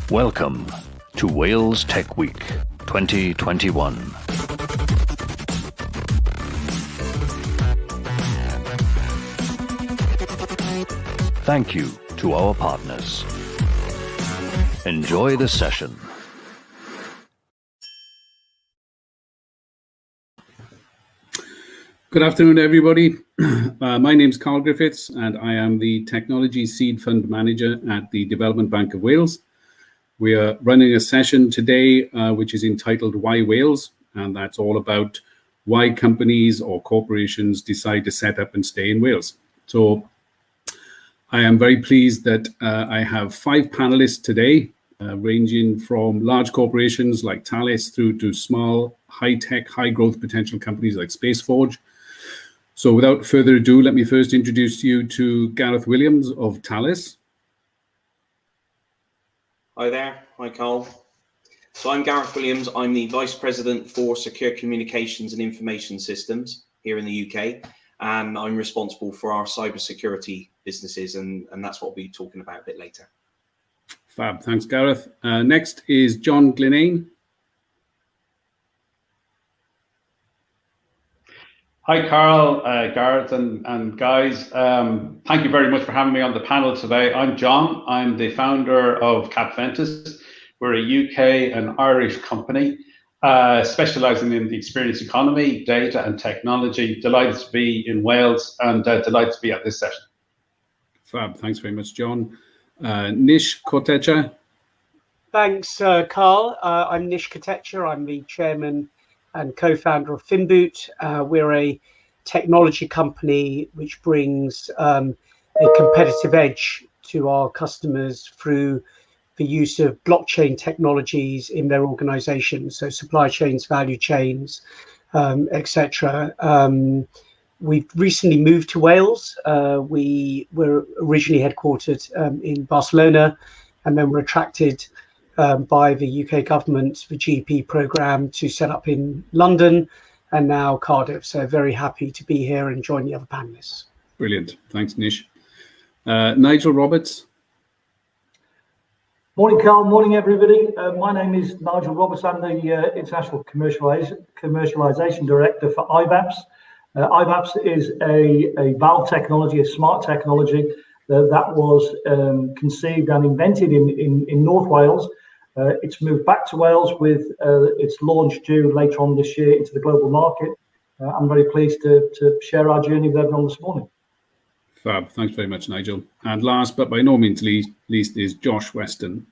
Welcome to Wales Tech Week 2021. Thank you to our partners. Enjoy the session. Good afternoon, everybody. My name is Griffiths, and I am the Technology Seed Fund Manager at the Development Bank of Wales. We are running a session today which is entitled Why Wales? And that's all about why companies or corporations decide to set up and stay in Wales. So I am very pleased that I have 5 panelists today, ranging from large corporations like Thales through to small, high-tech, high-growth potential companies like Spaceforge. So without further ado, let me first introduce you to Gareth Williams of Thales. Hi there. Hi, Carl. So I'm Gareth Williams. I'm the Vice President for Secure Communications and Information Systems here in the UK. And I'm responsible for our cybersecurity businesses, and that's what we'll be talking about a bit later. Fab. Thanks, Gareth. Next is John Glennane. Hi, Carl, Gareth, and guys. Thank you very much for having me on the panel today. I'm John. I'm the founder of Capventis. We're a UK and Irish company specialising in the experience economy, data and technology. Delighted to be in Wales and delighted to be at this session. Fab. Thanks very much, John. Nish, Kotecha. Thanks, Carl. I'm Nish Kotecha. I'm the chairman and co-founder of FinBoot. We're a technology company which brings a competitive edge to our customers through the use of blockchain technologies in their organizations, so supply chains, value chains, etc. We've recently moved to Wales. We were originally headquartered in Barcelona, and then were attracted by the UK government, the GP programme, to set up in London and now Cardiff. So very happy to be here and join the other panellists. Brilliant. Thanks, Nish. Nigel Roberts. Morning, Carl. Morning, everybody. My name is Nigel Roberts. I'm the International Commercialisation Director for iVapps. iVapps is a valve technology, a smart technology that was conceived and invented in North Wales. It's moved back to Wales with its launch due later on this year into the global market. I'm very pleased to share our journey with everyone this morning. Fab. Thanks very much, Nigel. And last but by no means least is Josh Weston.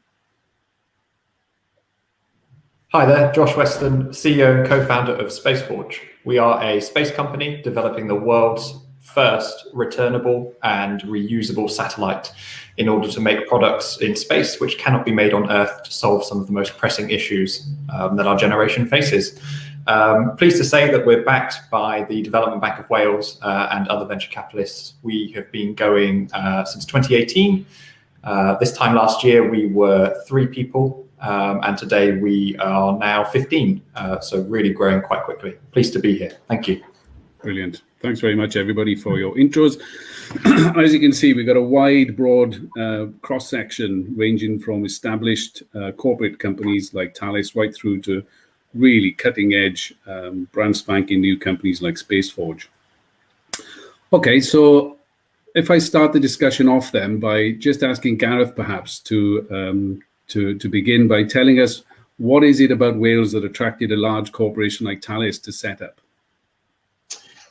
Hi there, Josh Weston, CEO and co-founder of Spaceforge. We are a space company developing the world's first returnable and reusable satellite in order to make products in space which cannot be made on Earth to solve some of the most pressing issues that our generation faces. Pleased to say that we're backed by the Development Bank of Wales and other venture capitalists. We have been going since 2018. This time last year we were 3 people, and today we are now 15. So really growing quite quickly. Pleased to be here. Thank you. Brilliant. Thanks very much, everybody, for your intros. As you can see, we've got a wide, broad cross-section ranging from established corporate companies like Thales right through to really cutting-edge, brand spanking new companies like Spaceforge. Okay, so if I start the discussion off then by just asking Gareth perhaps to begin by telling us what is it about Wales that attracted a large corporation like Thales to set up?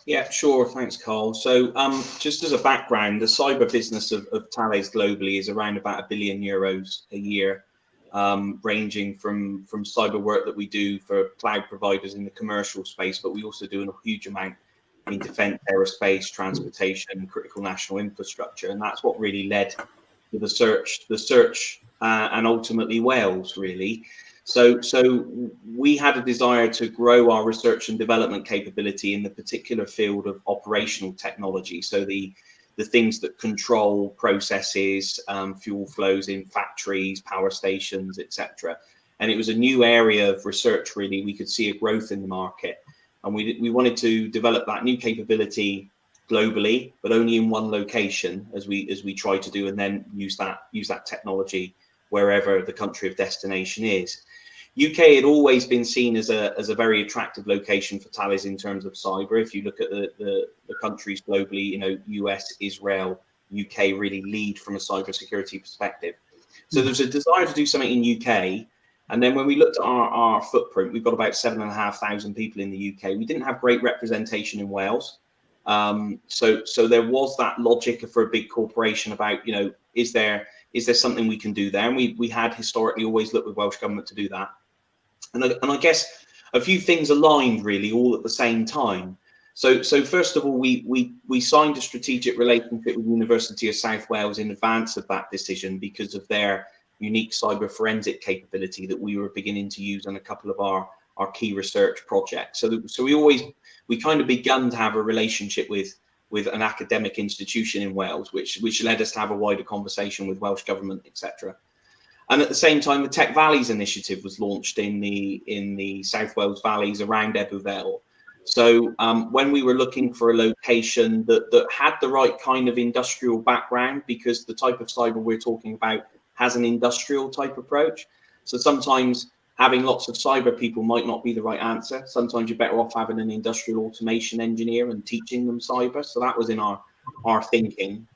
Yeah, sure. Thanks, Carl. So just as a background, the cyber business of Thales globally is around about €1 billion a year, ranging from cyber work that we do for cloud providers in the commercial space, but we also do a huge amount in defence, aerospace, transportation, critical national infrastructure. And that's what really led to the search and ultimately Wales, really. So we had a desire to grow our research and development capability in the particular field of operational technology. So the things that control processes, fuel flows in factories, power stations, etc. And it was a new area of research, really. We could see a growth in the market. and we wanted to develop that new capability globally, but only in one location, as we try to do, and then use that technology wherever the country of destination is. UK had always been seen as a very attractive location for Thales in terms of cyber. If you look at the countries globally, you know, US, Israel, UK really lead from a cybersecurity perspective. So there's a desire to do something in UK. And then when we looked at our footprint, we've got about 7,500 people in the UK. We didn't have great representation in Wales. So there was that logic for a big corporation about, you know, is there something we can do there? And we had historically always looked with Welsh Government to do that. And I guess a few things aligned really all at the same time. So first of all, we signed a strategic relationship with the University of South Wales in advance of that decision because of their unique cyber forensic capability that we were beginning to use on a couple of our key research projects. So we kind of begun to have a relationship with an academic institution in Wales, which led us to have a wider conversation with Welsh Government, etc. And at the same time, the Tech Valleys initiative was launched in the South Wales valleys around Ebbw Vale. So when we were looking for a location that had the right kind of industrial background, because the type of cyber we're talking about has an industrial type approach. So sometimes having lots of cyber people might not be the right answer. Sometimes you're better off having an industrial automation engineer and teaching them cyber. So that was in our thinking.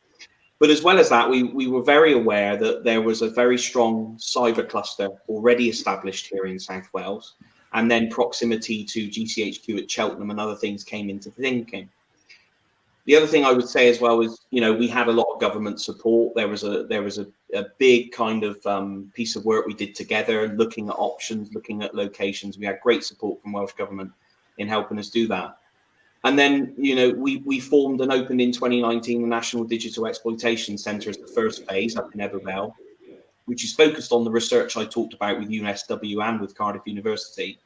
But as well as that, we were very aware that there was a very strong cyber cluster already established here in South Wales, and then proximity to GCHQ at Cheltenham and other things came into thinking. The other thing I would say as well is, you know, we had a lot of government support. There was a big kind of piece of work we did together, looking at options, looking at locations. We had great support from Welsh Government in helping us do that. And then, you know, we formed and opened in 2019 the National Digital Exploitation Centre as the first phase up in Ebbw Vale, which is focused on the research I talked about with UNSW and with Cardiff University,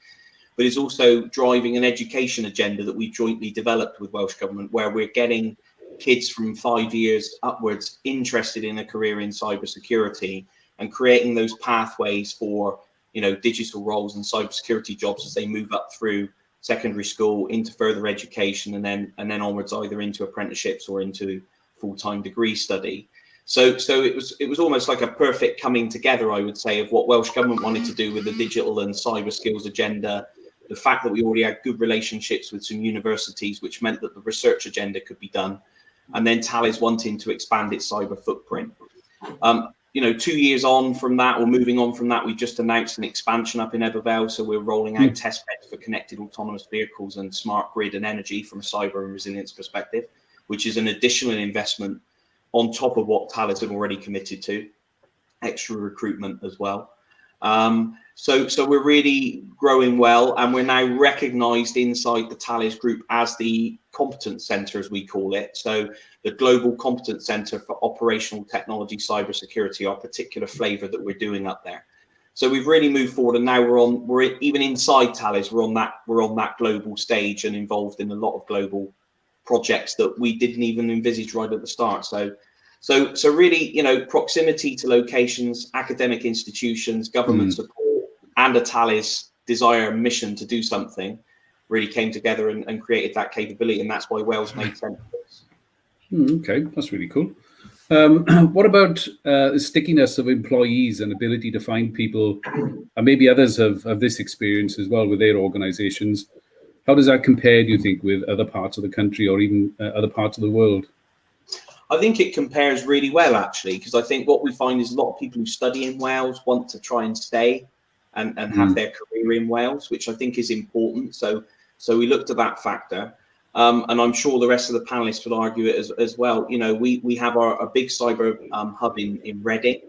but is also driving an education agenda that we jointly developed with Welsh Government, where we're getting kids from 5 years upwards interested in a career in cybersecurity and creating those pathways for, you know, digital roles and cybersecurity jobs as they move up through secondary school into further education and then onwards either into apprenticeships or into full-time degree study. So it was almost like a perfect coming together, I would say, of what Welsh Government wanted to do with the digital and cyber skills agenda, the fact that we already had good relationships with some universities, which meant that the research agenda could be done, and then Thales wanting to expand its cyber footprint. You know, 2 years on from that, or moving on from that, we just announced an expansion up in Ebbw Vale. So we're rolling out test beds for connected autonomous vehicles and smart grid and energy from a cyber and resilience perspective, which is an additional investment on top of what Thales had already committed to, extra recruitment as well. So we're really growing well, and we're now recognised inside the Thales Group as the competence centre, as we call it. So the Global Competence Centre for Operational Technology Cybersecurity, our particular flavour that we're doing up there. So we've really moved forward, and now we're even inside Thales, we're on that global stage and involved in a lot of global projects that we didn't even envisage right at the start. So really, you know, proximity to locations, academic institutions, government support, and a Thales desire and mission to do something really came together and created that capability, and that's why Wales made sense. Okay, that's really cool. What about the stickiness of employees and ability to find people, and maybe others have this experience as well with their organizations? How does that compare, do you think, with other parts of the country or even other parts of the world? I think it compares really well, actually, because I think what we find is a lot of people who study in Wales want to try and stay and have their career in Wales, which I think is important. So we looked at that factor. And I'm sure the rest of the panelists would argue it as well. You know, we have a big cyber hub in Reading.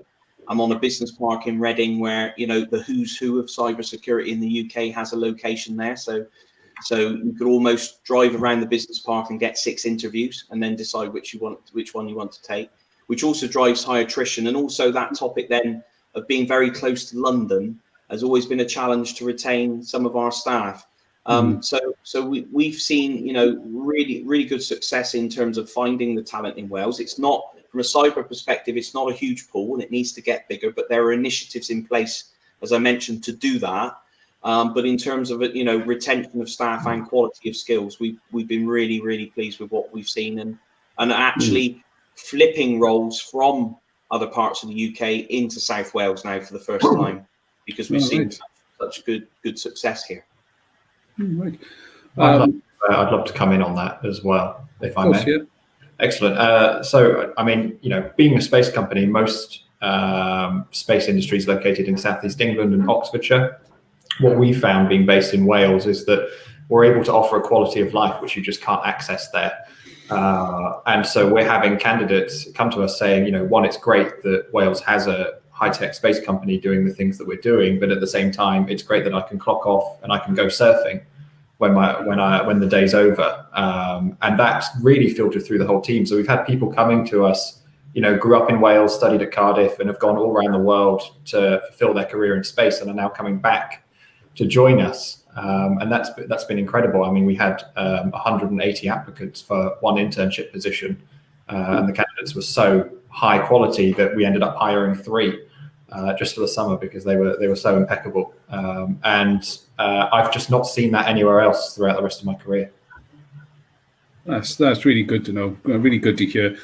I'm on a business park in Reading where, you know, the who's who of cybersecurity in the UK has a location there. So you could almost drive around the business park and get 6 interviews and then decide which one you want to take, which also drives high attrition. And also that topic then of being very close to London has always been a challenge to retain some of our staff. So we've seen, you know, really good success in terms of finding the talent in Wales. It's not, from a cyber perspective, it's not a huge pool and it needs to get bigger, but there are initiatives in place, as I mentioned, to do that. But in terms of retention of staff and quality of skills, we've been really pleased with what we've seen, and actually flipping roles from other parts of the UK into South Wales now for the first time, because we've seen such good success here. Right. I'd love to come in on that as well, if I may. Yeah. Excellent. So, I mean, being a space company, most space industries located in Southeast England and Oxfordshire. What we found being based in Wales is that we're able to offer a quality of life which you just can't access there. And so we're having candidates come to us saying, one, it's great that Wales has a high-tech space company doing the things that we're doing, but at the same time, it's great that I can clock off and I can go surfing when the day's over. And that's really filtered through the whole team. So we've had people coming to us, grew up in Wales, studied at Cardiff, and have gone all around the world to fulfill their career in space, and are now coming back to join us. And that's been incredible. I mean, we had 180 applicants for one internship position, and the candidates were so high quality that we ended up hiring 3 just for the summer because they were so impeccable. And I've just not seen that anywhere else throughout the rest of my career. That's really good to know. Really good to hear.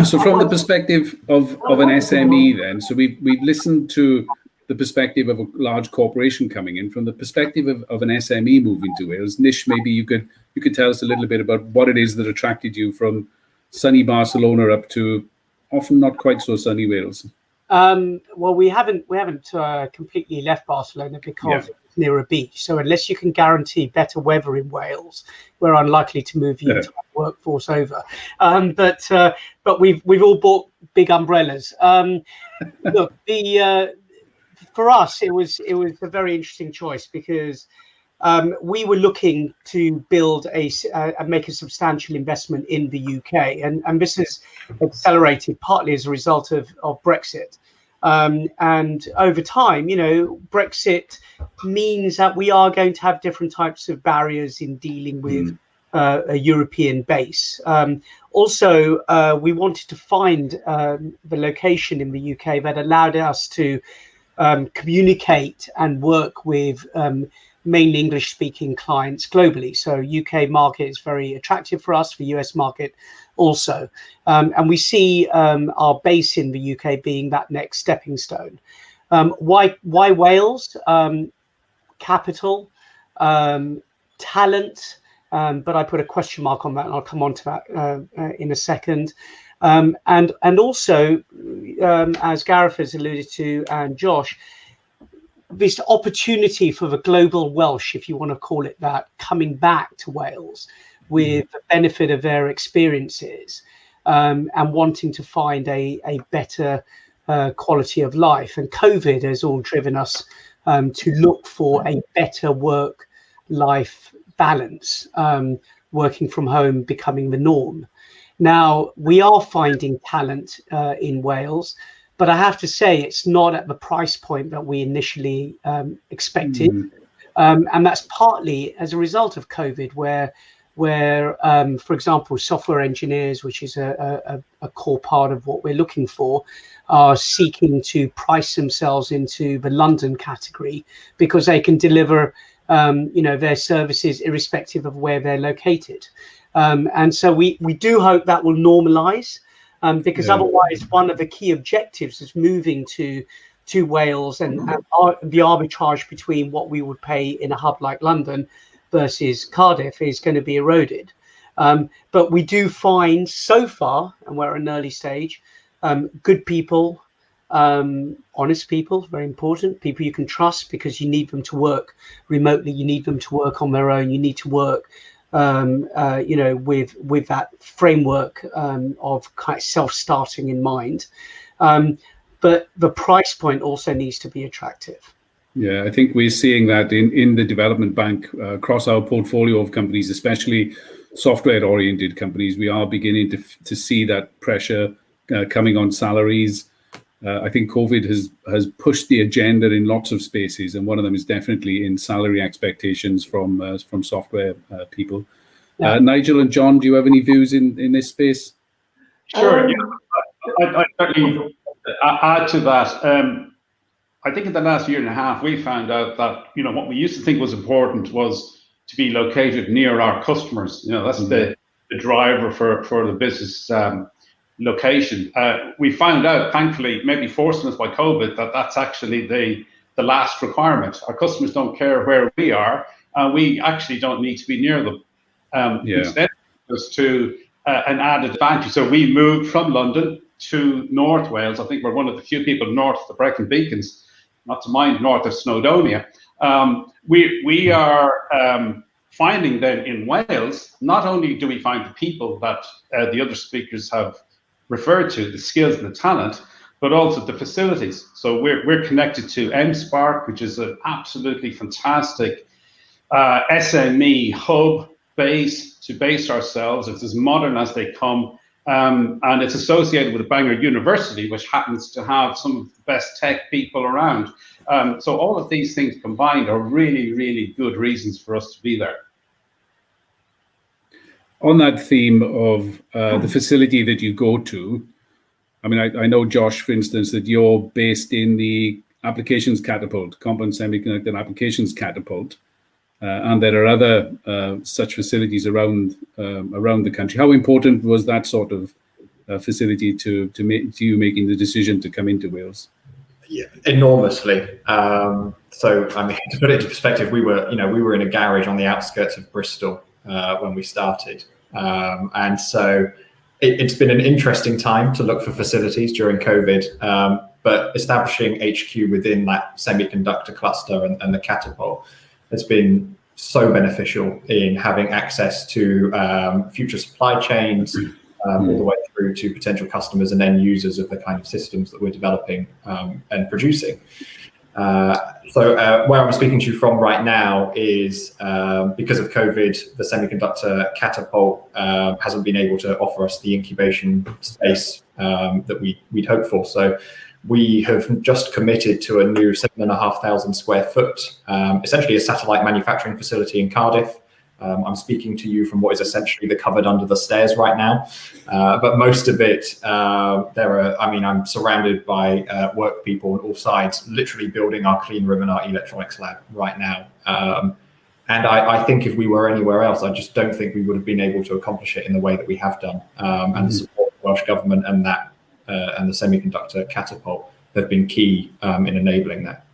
So from the perspective of an SME, then, so we've listened to the perspective of a large corporation coming in. From the perspective of an SME moving to Wales, Nish, maybe you could tell us a little bit about what it is that attracted you from sunny Barcelona up to often not quite so sunny Wales. Well, we haven't completely left Barcelona because it's near a beach. So unless you can guarantee better weather in Wales, we're unlikely to move the entire workforce over. But we've all bought big umbrellas. Look, for us, it was a very interesting choice because we were looking to build make a substantial investment in the UK, and this has accelerated partly as a result of Brexit. And over time, Brexit means that we are going to have different types of barriers in dealing with a European base. Also, we wanted to find the location in the UK that allowed us to communicate and work with mainly English-speaking clients globally. So UK market is very attractive for us, for US market also. And we see our base in the UK being that next stepping stone. Why Wales? Capital, talent, but I put a question mark on that, and I'll come on to that in a second. And also, as Gareth has alluded to, and Josh, this opportunity for the global Welsh, if you want to call it that, coming back to Wales with the benefit of their experiences and wanting to find a better quality of life. And COVID has all driven us to look for a better work-life balance, working from home becoming the norm. Now, we are finding talent in Wales, but I have to say it's not at the price point that we initially expected. And that's partly as a result of COVID, where for example, software engineers, which is a core part of what we're looking for, are seeking to price themselves into the London category because they can deliver their services irrespective of where they're located. And so we do hope that will normalize, because otherwise one of the key objectives is moving to Wales and the arbitrage between what we would pay in a hub like London versus Cardiff is going to be eroded. But we do find so far, and we're at an early stage, good people, honest people, very important, people you can trust, because you need them to work remotely, you need them to work on their own, you need to work with that framework of kind of self-starting in mind. But the price point also needs to be attractive. Yeah, I think we're seeing that in the development bank across our portfolio of companies, especially software-oriented companies. We are beginning to see that pressure coming on salaries. I think COVID has pushed the agenda in lots of spaces, and one of them is definitely in salary expectations from software people. Yeah. Nigel and John, do you have any views in this space? Sure. I'd certainly add to that. I think in the last year and a half, we found out that, you know, what we used to think was important was to be located near our customers. You know, that's the driver for the business location. We found out, thankfully, maybe forcing us by COVID, that that's actually the last requirement. Our customers don't care where we are, and we actually don't need to be near them. Instead, it was to an added advantage. So we moved from London to North Wales. I think we're one of the few people north of the Brecon Beacons, not to mind north of Snowdonia. We are finding then in Wales, not only do we find the people that the other speakers have referred to, the skills and the talent, but also the facilities. So we're connected to MSpark, which is an absolutely fantastic SME hub base to base ourselves. It's as modern as they come. And it's associated with Bangor University, which happens to have some of the best tech people around. So all of these things combined are really, really good reasons for us to be there. On that theme of the facility that you go to, I mean, I know, Josh, for instance, that you're based in the Applications Catapult, Compound Semiconductor Applications Catapult, and there are other such facilities around the country. How important was that sort of facility to you making the decision to come into Wales? Yeah, enormously. So, I mean, to put it into perspective, we were in a garage on the outskirts of Bristol when we started, and so it's been an interesting time to look for facilities during COVID. But establishing HQ within that semiconductor cluster and the catapult has been so beneficial in having access to future supply chains, all the way through to potential customers and end users of the kind of systems that we're developing and producing. So where I'm speaking to you from right now is because of COVID, the semiconductor catapult hasn't been able to offer us the incubation space that we'd hoped for. So we have just committed to a new 7,500 square foot, essentially a satellite manufacturing facility in Cardiff. I'm speaking to you from what is essentially the cupboard under the stairs right now, but most of it, I'm surrounded by work people on all sides, literally building our clean room and our electronics lab right now. And I think if we were anywhere else, I just don't think we would have been able to accomplish it in the way that we have done. And the support of the Welsh Government and the semiconductor catapult have been key in enabling that.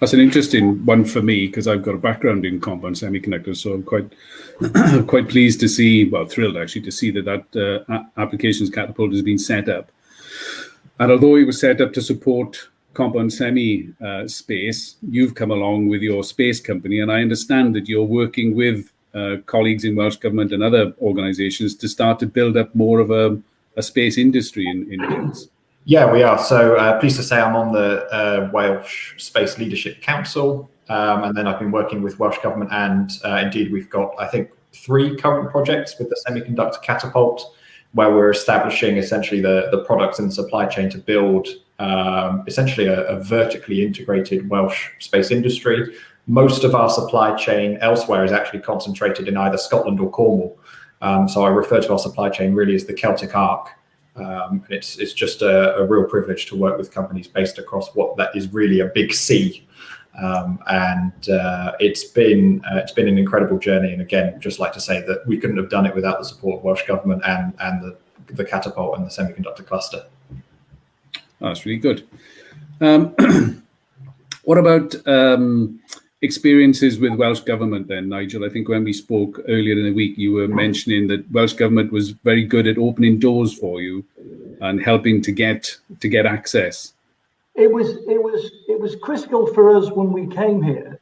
That's an interesting one for me because I've got a background in compound semiconductors, so I'm quite pleased to see, well, thrilled actually to see that applications catapult has been set up. And although it was set up to support compound semi space, you've come along with your space company, and I understand that you're working with colleagues in Welsh Government and other organisations to start to build up more of a space industry in Wales. Yeah, we are. So pleased to say I'm on the Welsh Space Leadership Council, and then I've been working with Welsh Government, and indeed we've got, I think, 3 current projects with the semiconductor catapult, where we're establishing essentially the products and supply chain to build essentially a vertically integrated Welsh space industry. Most of our supply chain elsewhere is actually concentrated in either Scotland or Cornwall. So I refer to our supply chain really as the Celtic Arc. It's just a real privilege to work with companies based across what that is really a big sea, and it's been an incredible journey. And again, just like to say that we couldn't have done it without the support of Welsh Government and the catapult and the semiconductor cluster. Oh, that's really good. What about experiences with Welsh Government then, Nigel? I think when we spoke earlier in the week, you were mentioning that Welsh Government was very good at opening doors for you and helping to get access. It was critical for us when we came here.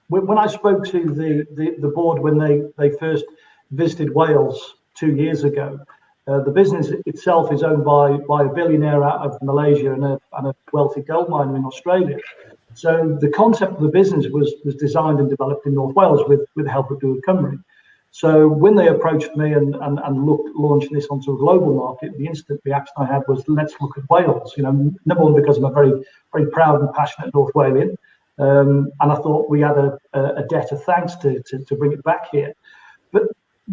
When I spoke to the board when they first visited Wales 2 years ago, the business itself is owned by a billionaire out of Malaysia and a wealthy gold miner in Australia. So the concept of the business was designed and developed in North Wales with the help of Dŵr Cymru. So when they approached me and looked launching this onto a global market, the instant reaction I had was, let's look at Wales. You know, number one, because I'm a very, very proud and passionate North Walian, and I thought we had a debt of thanks to bring it back here. But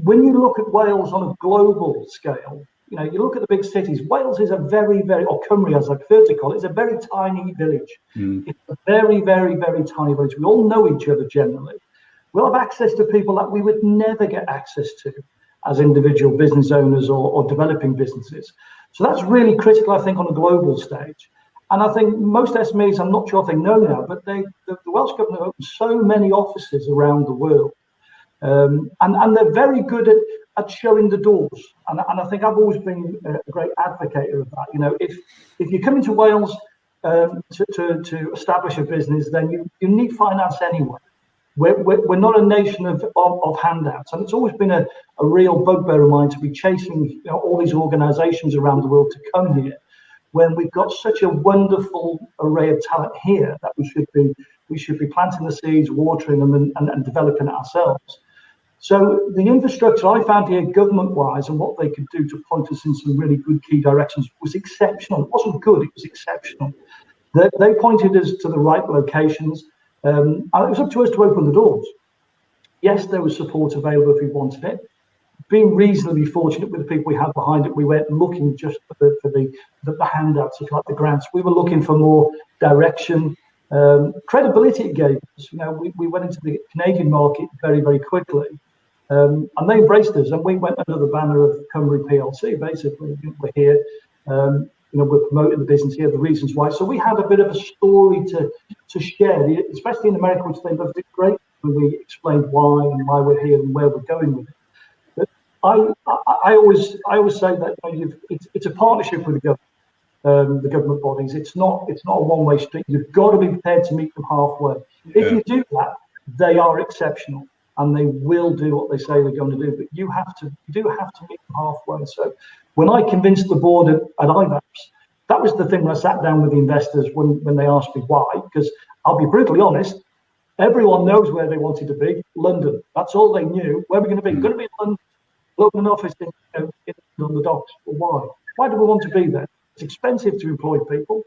when you look at Wales on a global scale, You know, you look at the big cities. Wales is a very, or Cymru, as I prefer to call it, is a very tiny village. It's a very, very tiny village. We all know each other generally. We'll have access to people that we would never get access to as individual business owners or developing businesses. So that's really critical, I think, on a global stage. And I think most SMEs, I'm not sure if they know now, but the Welsh government opened so many offices around the world. And they're very good at showing the doors. And I think I've always been a great advocate of that. You know, if you come into Wales to establish a business, then you need finance anyway. We're not a nation of handouts, and it's always been a real bugbear of mine to be chasing all these organisations around the world to come here, when we've got such a wonderful array of talent here that we should be planting the seeds, watering them, and developing it ourselves. So the infrastructure I found here, government-wise, and what they could do to point us in some really good key directions was exceptional. It wasn't good; it was exceptional. They pointed us to the right locations. And it was up to us to open the doors. Yes, there was support available if we wanted it. Being reasonably fortunate with the people we had behind it, we weren't looking just for the handouts, if you like, the grants. We were looking for more direction, credibility it gave us. You know, we went into the Canadian market very, very quickly, and they embraced us, and we went under the banner of Cymru PLC. Basically, we're here. You know, we're promoting the business here, the reasons why. So we had a bit of a story to share, especially in America, which they loved it great when we explained why and why we're here and where we're going with it. But I always say that it's a partnership with the government bodies. It's not a one-way street. You've got to be prepared to meet them halfway. If you do that, they are exceptional, and they will do what they say they're going to do. But you do have to meet them halfway. So when I convinced the board at iVapps, that was the thing when I sat down with the investors when they asked me why, because I'll be brutally honest, everyone knows where they wanted to be, London. That's all they knew. Where we're going to be? Going to be in London, open an office on the docks. Well, why? Why do we want to be there? It's expensive to employ people.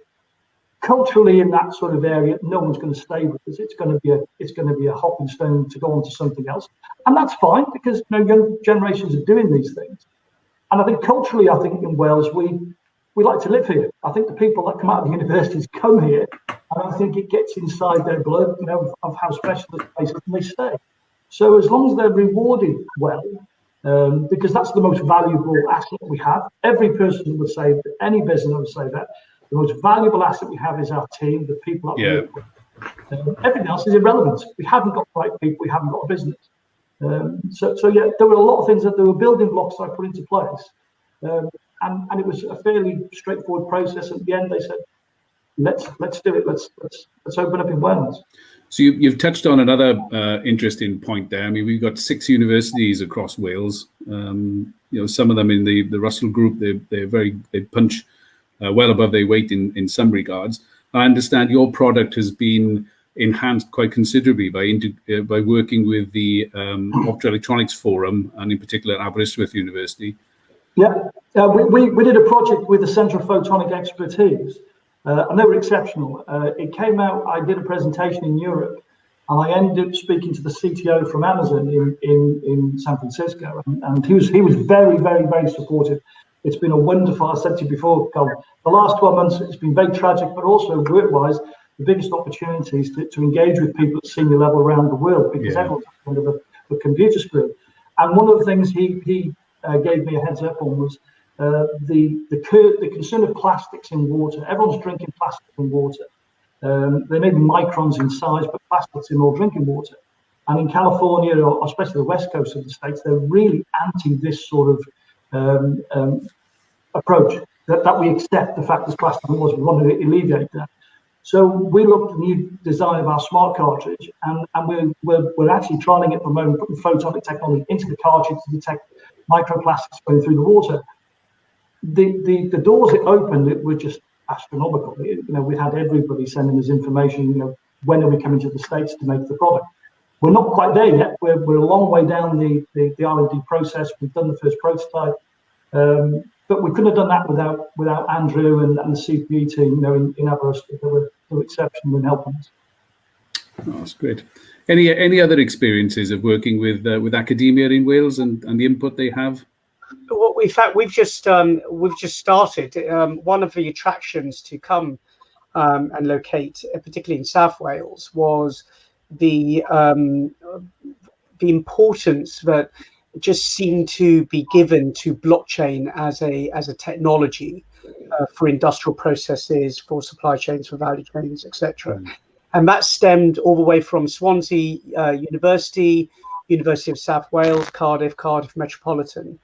Culturally, in that sort of area, no one's going to stay with us. It's going to be a hopping stone to go on to something else, and that's fine because young generations are doing these things. And I think culturally, in Wales, we like to live here. I think the people that come out of the universities come here, and I think it gets inside their blood, of how special this place is, and they stay. So as long as they're rewarded well, because that's the most valuable asset we have. Every person would say that, any business would say that, the most valuable asset we have is our team, the people that we work with. Everything else is irrelevant. We haven't got the right people, we haven't got a business. So yeah, there were a lot of things that there were building blocks I put into place, and it was a fairly straightforward process. At the end, they said, "Let's do it. Let's open up in Wales." So you've touched on another interesting point there. I mean, we've got 6 universities across Wales. Some of them in the Russell Group, they punch well above their weight in some regards. I understand your product has been enhanced quite considerably by working with the Optoelectronics Forum, and in particular Aberystwyth University. Yeah, we did a project with the Centre of Photonic Expertise, and they were exceptional. It came out, I did a presentation in Europe, and I ended up speaking to the CTO from Amazon in San Francisco, and he was very, very, very supportive. It's been a wonderful, I said to you before, Carl, the last 12 months, it's been very tragic, but also work-wise, the biggest opportunities to engage with people at senior level around the world, because everyone's under the computer screen. And one of the things he gave me a heads up on was the concern of plastics in water. Everyone's drinking plastic in water. They may be microns in size, but plastics in all drinking water. And in California, or especially the west coast of the States, they're really anti this sort of approach, that we accept the fact there's plastic in water. We want to alleviate that. So we looked at the new design of our smart cartridge, and we're actually trialing it at the moment, putting photonic technology into the cartridge to detect microplastics going through the water. The doors it opened, it were just astronomical. We had everybody sending us information. When are we coming to the States to make the product? We're not quite there yet. We're a long way down the R&D process. We've done the first prototype, but we couldn't have done that without Andrew and the CPE team. In Aberystwyth, they were exceptional in helping us. Oh, that's great. Any other experiences of working with academia in Wales and the input they have? Well, in fact, we've just started. One of the attractions to come and locate, particularly in South Wales, was the importance that just seemed to be given to blockchain as a technology for industrial processes, for supply chains, for value chains, etc. And that stemmed all the way from Swansea University, University of South Wales, Cardiff Metropolitan.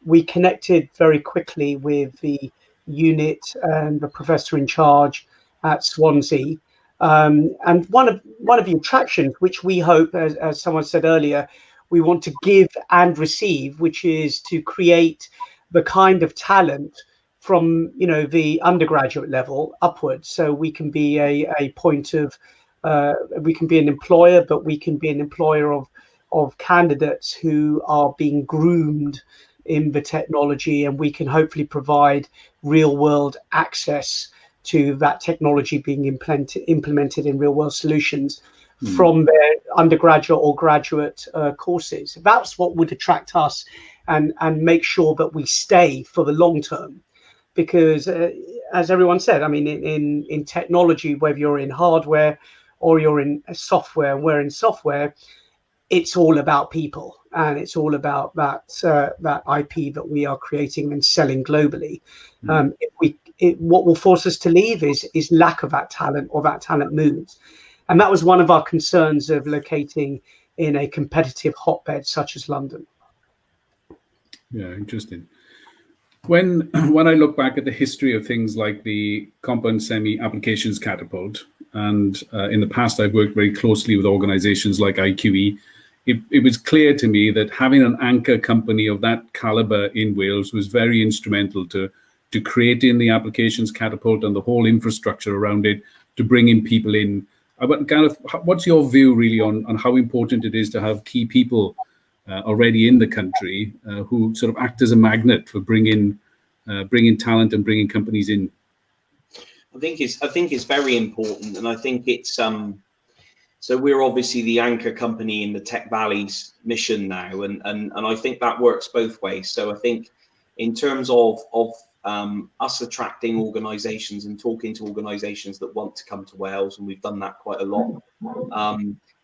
We connected very quickly with the unit and the professor in charge at Swansea. And one of the attractions, which we hope, as someone said earlier, we want to give and receive, which is to create the kind of talent from the undergraduate level upwards. So we can be a point of, we can be an employer, but we can be an employer of candidates who are being groomed in the technology, and we can hopefully provide real world access to that technology being implemented in real world solutions from their undergraduate or graduate courses. That's what would attract us and make sure that we stay for the long term. Because as everyone said, I mean, in technology, whether you're in hardware or you're in software, we're in software, it's all about people, and it's all about that IP that we are creating and selling globally. What will force us to leave is lack of that talent, or that talent moves. And that was one of our concerns of locating in a competitive hotbed such as London. Yeah, interesting. When I look back at the history of things like the Compound Semi Applications Catapult, and in the past I've worked very closely with organizations like IQE, it was clear to me that having an anchor company of that caliber in Wales was very instrumental to creating the Applications Catapult and the whole infrastructure around it, to bring in people in. Gareth, what's your view really on how important it is to have key people already in the country who sort of act as a magnet for bringing talent and bringing companies in? I think it's very important, and I think it's so we're obviously the anchor company in the Tech Valley's mission now, and I think that works both ways. So I think in terms of us attracting organisations and talking to organisations that want to come to Wales, and we've done that quite a lot.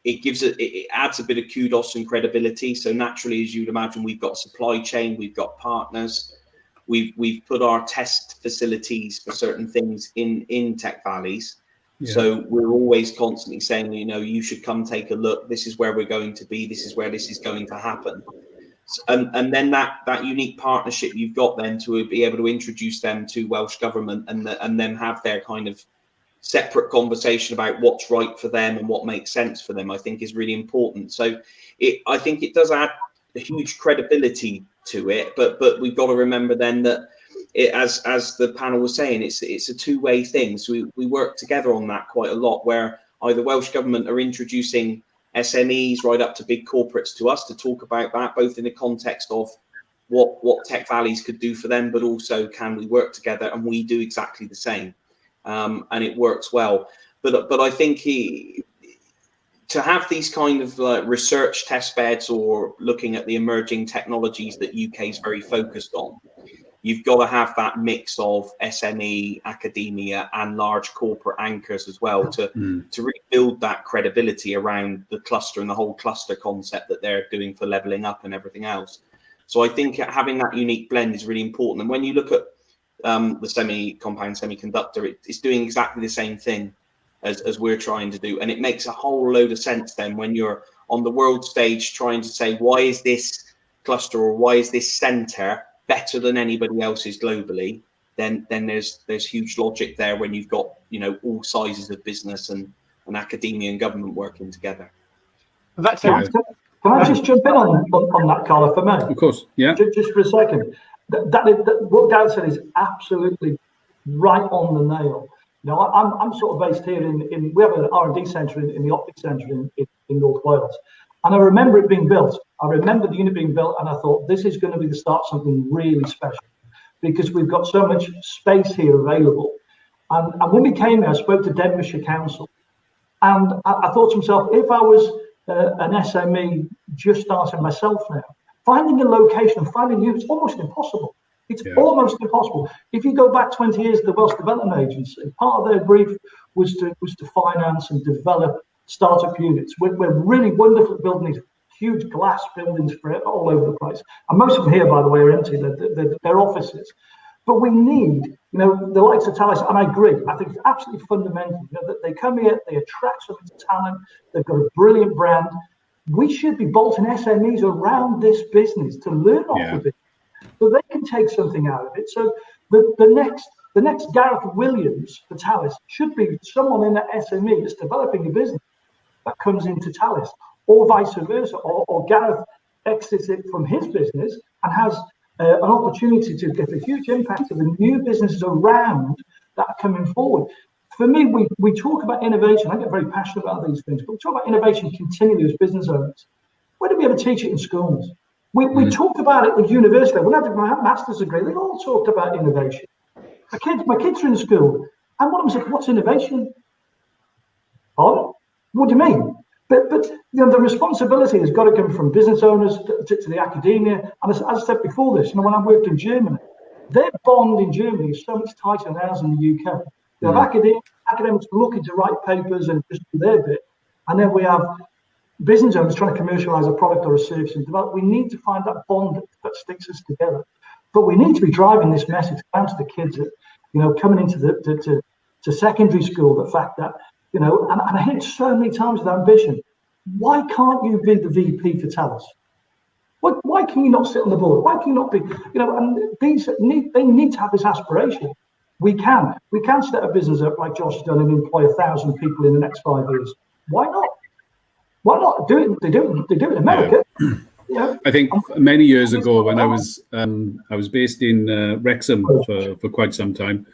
It adds a bit of kudos and credibility. So naturally, as you'd imagine, we've got supply chain, we've got partners, we've put our test facilities for certain things in Tech Valleys. Yeah. So we're always constantly saying, you should come take a look. This is where we're going to be. This is where this is going to happen. And then that unique partnership you've got then to be able to introduce them to Welsh government and then have their kind of separate conversation about what's right for them and what makes sense for them, I think is really important. So I think it does add a huge credibility to it, but we've got to remember then that as the panel was saying, it's a two-way thing. So we work together on that quite a lot, where either Welsh government are introducing SMEs right up to big corporates to us to talk about that, both in the context of what Tech Valleys could do for them, but also can we work together, and we do exactly the same, and it works well. But I think to have these kind of research test beds or looking at the emerging technologies that UK is very focused on, you've got to have that mix of SME, academia, and large corporate anchors as well to really build that credibility around the cluster and the whole cluster concept that they're doing for levelling up and everything else. So I think having that unique blend is really important. And when you look at the semi-compound semiconductor, it's doing exactly the same thing as we're trying to do. And it makes a whole load of sense then when you're on the world stage trying to say, why is this cluster or why is this center better than anybody else's globally? Then there's huge logic there when you've got all sizes of business and academia and government working together. Can I just jump in on that, Carl, if I may? Of course, yeah. Just for a second. What Gareth said is absolutely right on the nail. Now, I'm sort of based here in we have an R&D centre in the Optics Centre in North Wales. And I remember it being built. I remember the unit being built, and I thought, this is going to be the start of something really special, because we've got so much space here available. And when we came here, I spoke to Denbighshire Council, and I thought to myself, if I was an SME just starting myself now, finding a location and finding you, it's almost impossible. It's almost impossible. If you go back 20 years to the Welsh Development Agency, part of their brief was to finance and develop startup units. We're really wonderful at building these huge glass buildings for it all over the place. And most of them here, by the way, are empty. They're offices. But we need, the likes of Thales, and I agree, I think it's absolutely fundamental, that they come here, they attract some talent, they've got a brilliant brand. We should be bolting SMEs around this business to learn off of it, so they can take something out of it. So the next Gareth Williams for Thales should be someone in that SME that's developing a business that comes into Thales, or vice versa, or Gareth exits it from his business and has an opportunity to get a huge impact of the new businesses around that are coming forward. For me, we talk about innovation. I get very passionate about these things, but we talk about innovation continually as business owners. Where do we ever teach it in schools? We talk about it at university. When I did my master's degree, they all talked about innovation. My kids are in school, and one of them said, "What's innovation?" Oh, what do you mean? But the responsibility has got to come from business owners to the academia. And as I said before this, when I worked in Germany, their bond in Germany is so much tighter than ours in the UK. You have academics looking to write papers and just do their bit, and then we have business owners trying to commercialise a product or a service and develop. We need to find that bond that sticks us together. But we need to be driving this message down to the kids that, coming into to secondary school, the fact that, and I hear it so many times with ambition. Why can't you be the VP for Thales? Why can you not sit on the board? Why can you not be, and they need to have this aspiration. We can set a business up like Josh has done and employ 1,000 people in the next 5 years. Why not? Why not do it? They do it in America. Yeah. I think many years ago when I was based in Wrexham for quite some time,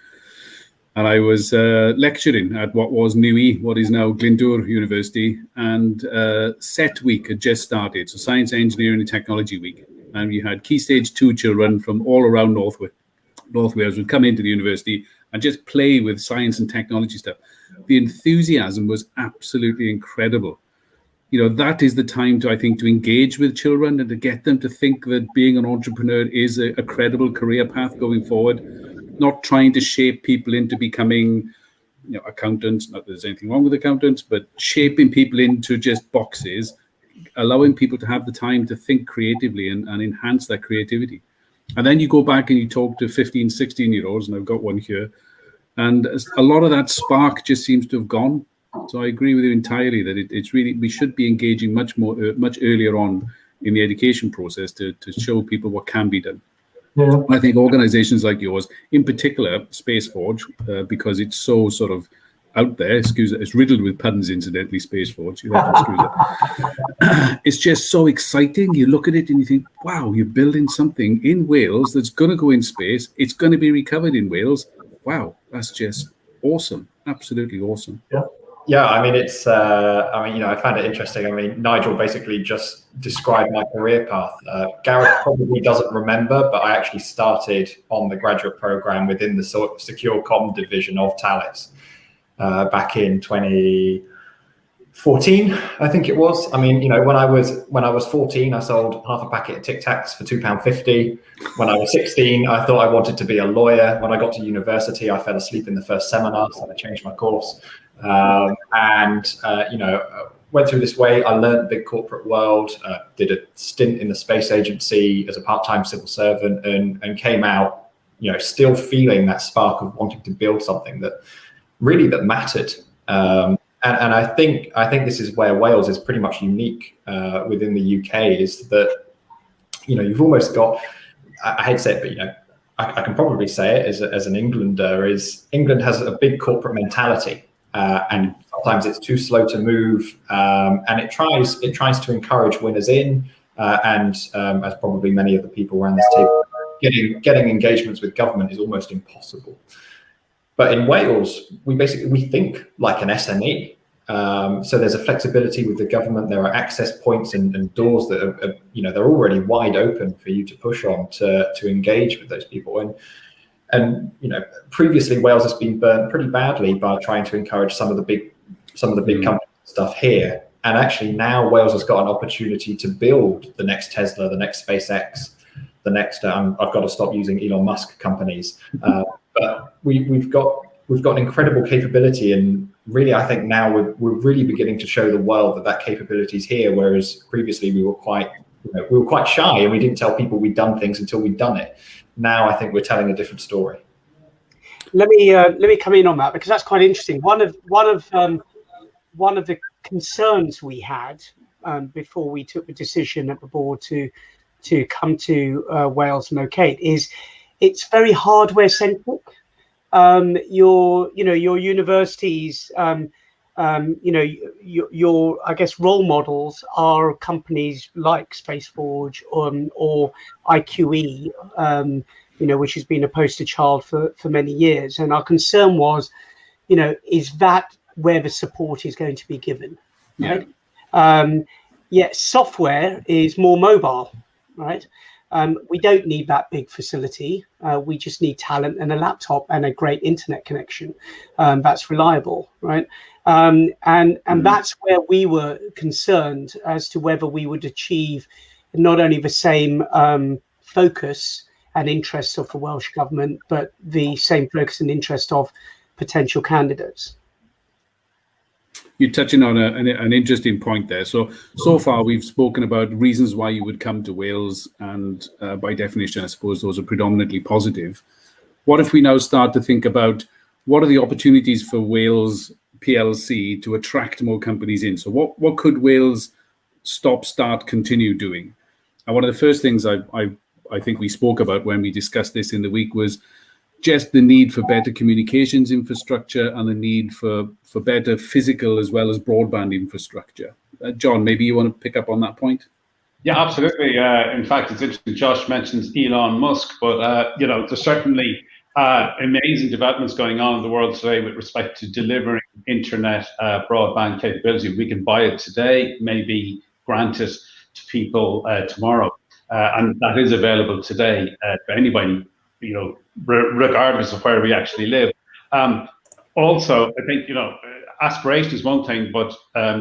and I was lecturing at what was NUI, what is now Glyndŵr University, and SET Week had just started, so Science, Engineering and Technology Week, and we had Key Stage 2 children from all around North Wales would come into the university and just play with science and technology stuff. The enthusiasm was absolutely incredible. That is the time to engage with children and to get them to think that being an entrepreneur is a credible career path going forward, not trying to shape people into becoming, accountants. Not that there's anything wrong with accountants, but shaping people into just boxes, allowing people to have the time to think creatively and enhance their creativity. And then you go back and you talk to 15, 16-year-olds, and I've got one here, and a lot of that spark just seems to have gone. So I agree with you entirely that it's really, we should be engaging much earlier on in the education process to show people what can be done. Yeah. I think organizations like yours, in particular SpaceForge, because it's so sort of out there, it's riddled with puns, incidentally, SpaceForge, you have to excuse it. It's just so exciting. You look at it and you think, wow, you're building something in Wales that's going to go in space. It's going to be recovered in Wales. Wow, that's just awesome. Absolutely awesome. Yeah. Yeah, I mean, it's, I found it interesting. I mean, Nigel basically just described my career path. Gareth probably doesn't remember, but I actually started on the graduate program within the secure comm division of Thales back in 2014, I think it was. I mean, when I was 14, I sold half a packet of Tic Tacs for £2.50. When I was 16, I thought I wanted to be a lawyer. When I got to university, I fell asleep in the first seminar, so I changed my course. Went through this way. I learned the big corporate world, did a stint in the space agency as a part-time civil servant, and came out, still feeling that spark of wanting to build something that mattered. And I think this is where Wales is pretty much unique within the UK, is that, you've almost got, I hate to say it, but, I can probably say it as an Englander, is England has a big corporate mentality. And sometimes it's too slow to move, and it tries to encourage winners in, and as probably many of the people around this table, getting engagements with government is almost impossible. But in Wales, we think like an SME. So there's a flexibility with the government. There are access points and doors that are they're already wide open for you to push on to engage with those people. And previously Wales has been burnt pretty badly by trying to encourage some of the big company stuff here. And actually now Wales has got an opportunity to build the next Tesla, the next SpaceX, the next, I've got to stop using Elon Musk companies. But we've got an incredible capability, and really, I think now we're really beginning to show the world that capability is here. Whereas previously we were quite shy, and we didn't tell people we'd done things until we'd done it. Now I think we're telling a different story. Let me come in on that, because that's quite interesting. One of the concerns we had before we took the decision at the board to come to Wales and locate is it's very hardware centric. Your universities, your I guess role models are companies like SpaceForge or IQE, which has been a poster child for many years. And our concern was, is that where the support is going to be given? Right? Yet software is more mobile, right? We don't need that big facility. We just need talent and a laptop and a great internet connection that's reliable, right? And that's where we were concerned as to whether we would achieve not only the same focus and interest of the Welsh government, but the same focus and interest of potential candidates. You're touching on an interesting point there. So far we've spoken about reasons why you would come to Wales, and by definition, I suppose those are predominantly positive. What if we now start to think about what are the opportunities for Wales PLC to attract more companies in? So what could Wales stop, start, continue doing? And one of the first things I think we spoke about when we discussed this in the week was just the need for better communications infrastructure and the need for better physical as well as broadband infrastructure. John, maybe you want to pick up on that point? Yeah, absolutely. In fact, it's interesting. Josh mentions Elon Musk, but there's certainly amazing developments going on in the world today with respect to delivering internet broadband capability. We can buy it today, maybe grant it to people tomorrow, and that is available today for anybody, regardless of where we actually live. Also, I think, aspiration is one thing, but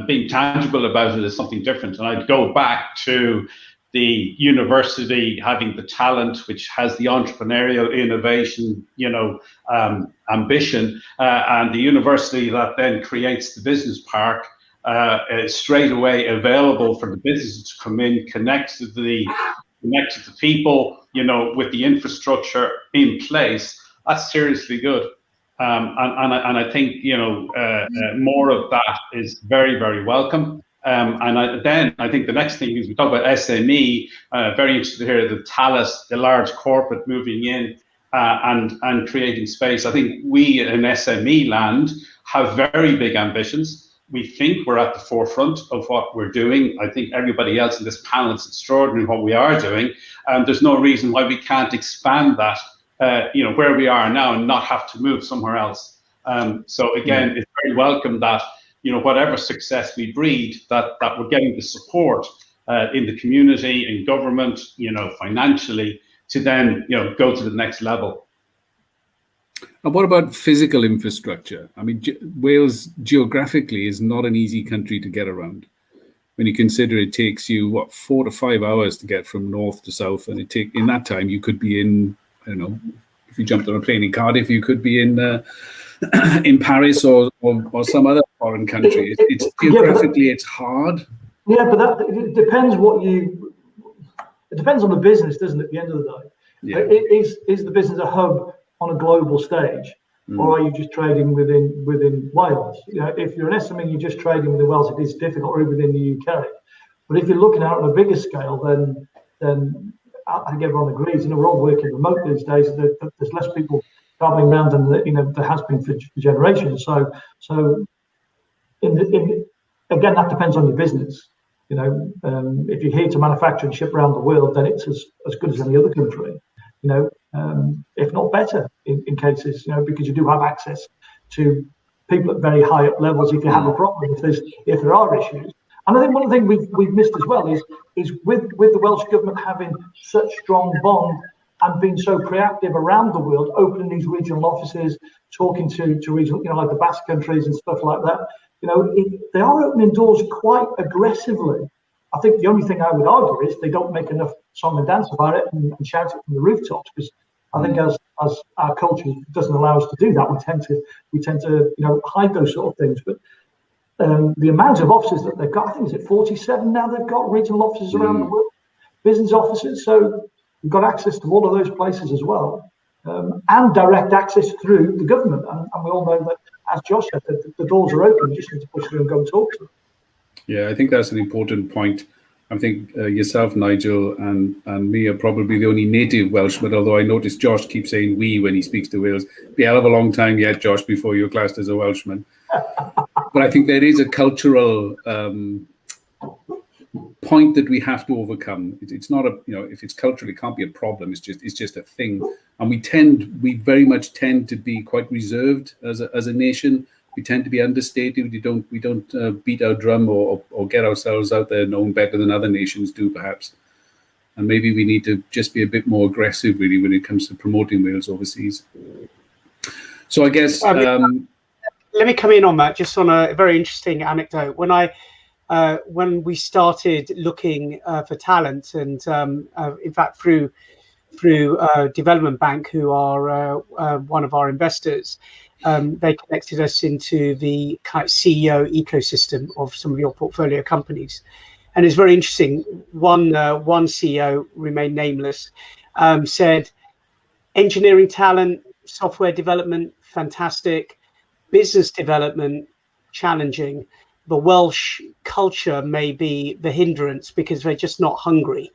being tangible about it is something different. And I'd go back to the university having the talent, which has the entrepreneurial innovation, ambition, and the university that then creates the business park straight away available for the businesses to come in, connect to the people, with the infrastructure in place. That's seriously good. And I think, more of that is very, very welcome. And I think the next thing is we talk about SME, very interested to hear the Thales, the large corporate moving in and creating space. I think we in SME land have very big ambitions. We think we're at the forefront of what we're doing. I think everybody else in this panel is extraordinary what we are doing. There's no reason why we can't expand that, where we are now and not have to move somewhere else. So again, it's very welcome that, whatever success we breed, that we're getting the support in the community, in government, financially, to then, go to the next level. And what about physical infrastructure? I mean, Wales geographically is not an easy country to get around. When you consider it takes you, 4 to 5 hours to get from north to south, and in that time you could be in, I don't know, if you jumped on a plane in Cardiff, you could be in Paris or some other foreign country. It's geographically, it's hard. Yeah, but it depends it depends on the business, doesn't it? At the end of the day, is the business a hub on a global stage, or are you just trading within Wales? If you're an SME, you're just trading within Wales, it is difficult, or within the UK. But if you're looking out on a bigger scale, then I think everyone agrees. We're all working remote these days. There's less people traveling around than there has been for generations. So again, that depends on your business. If you're here to manufacture and ship around the world, then it's as good as any other country. If not better in cases, because you do have access to people at very high up levels if you have a problem, if there are issues. And I think one of the things we've missed as well is with the Welsh government having such strong bond and being so proactive around the world, opening these regional offices, talking to regional, like the Basque countries and stuff like that. they are opening doors quite aggressively. I think the only thing I would argue is they don't make enough song and dance about it and shout it from the rooftops, because I think as our culture doesn't allow us to do that, we tend to hide those sort of things. But the amount of offices that they've got, I think, is it 47 now? They've got regional offices around the world, business offices. So we've got access to all of those places as well, and direct access through the government. And we all know that, as Josh said, the doors are open. You just need to push through and go and talk to them. Yeah, I think that's an important point. I think yourself, Nigel, and me are probably the only native Welshmen, although I notice Josh keeps saying we when he speaks to Wales. It'll be a hell of a long time yet, Josh, before you're classed as a Welshman. But I think there is a cultural point that we have to overcome. It's not if it's cultural, it can't be a problem. It's just a thing. And we very much tend to be quite reserved as a nation. We tend to be understated. We don't beat our drum or get ourselves out there known better than other nations do, perhaps. And maybe we need to just be a bit more aggressive, really, when it comes to promoting Wales overseas. So I guess let me come in on that, just on a very interesting anecdote. When we started looking for talent, and in fact through Development Bank, who are one of our investors, they connected us into the kind of CEO ecosystem of some of your portfolio companies. And it's very interesting. One CEO, remained nameless, said, engineering talent, software development, fantastic. Business development, challenging. The Welsh culture may be the hindrance because they're just not hungry.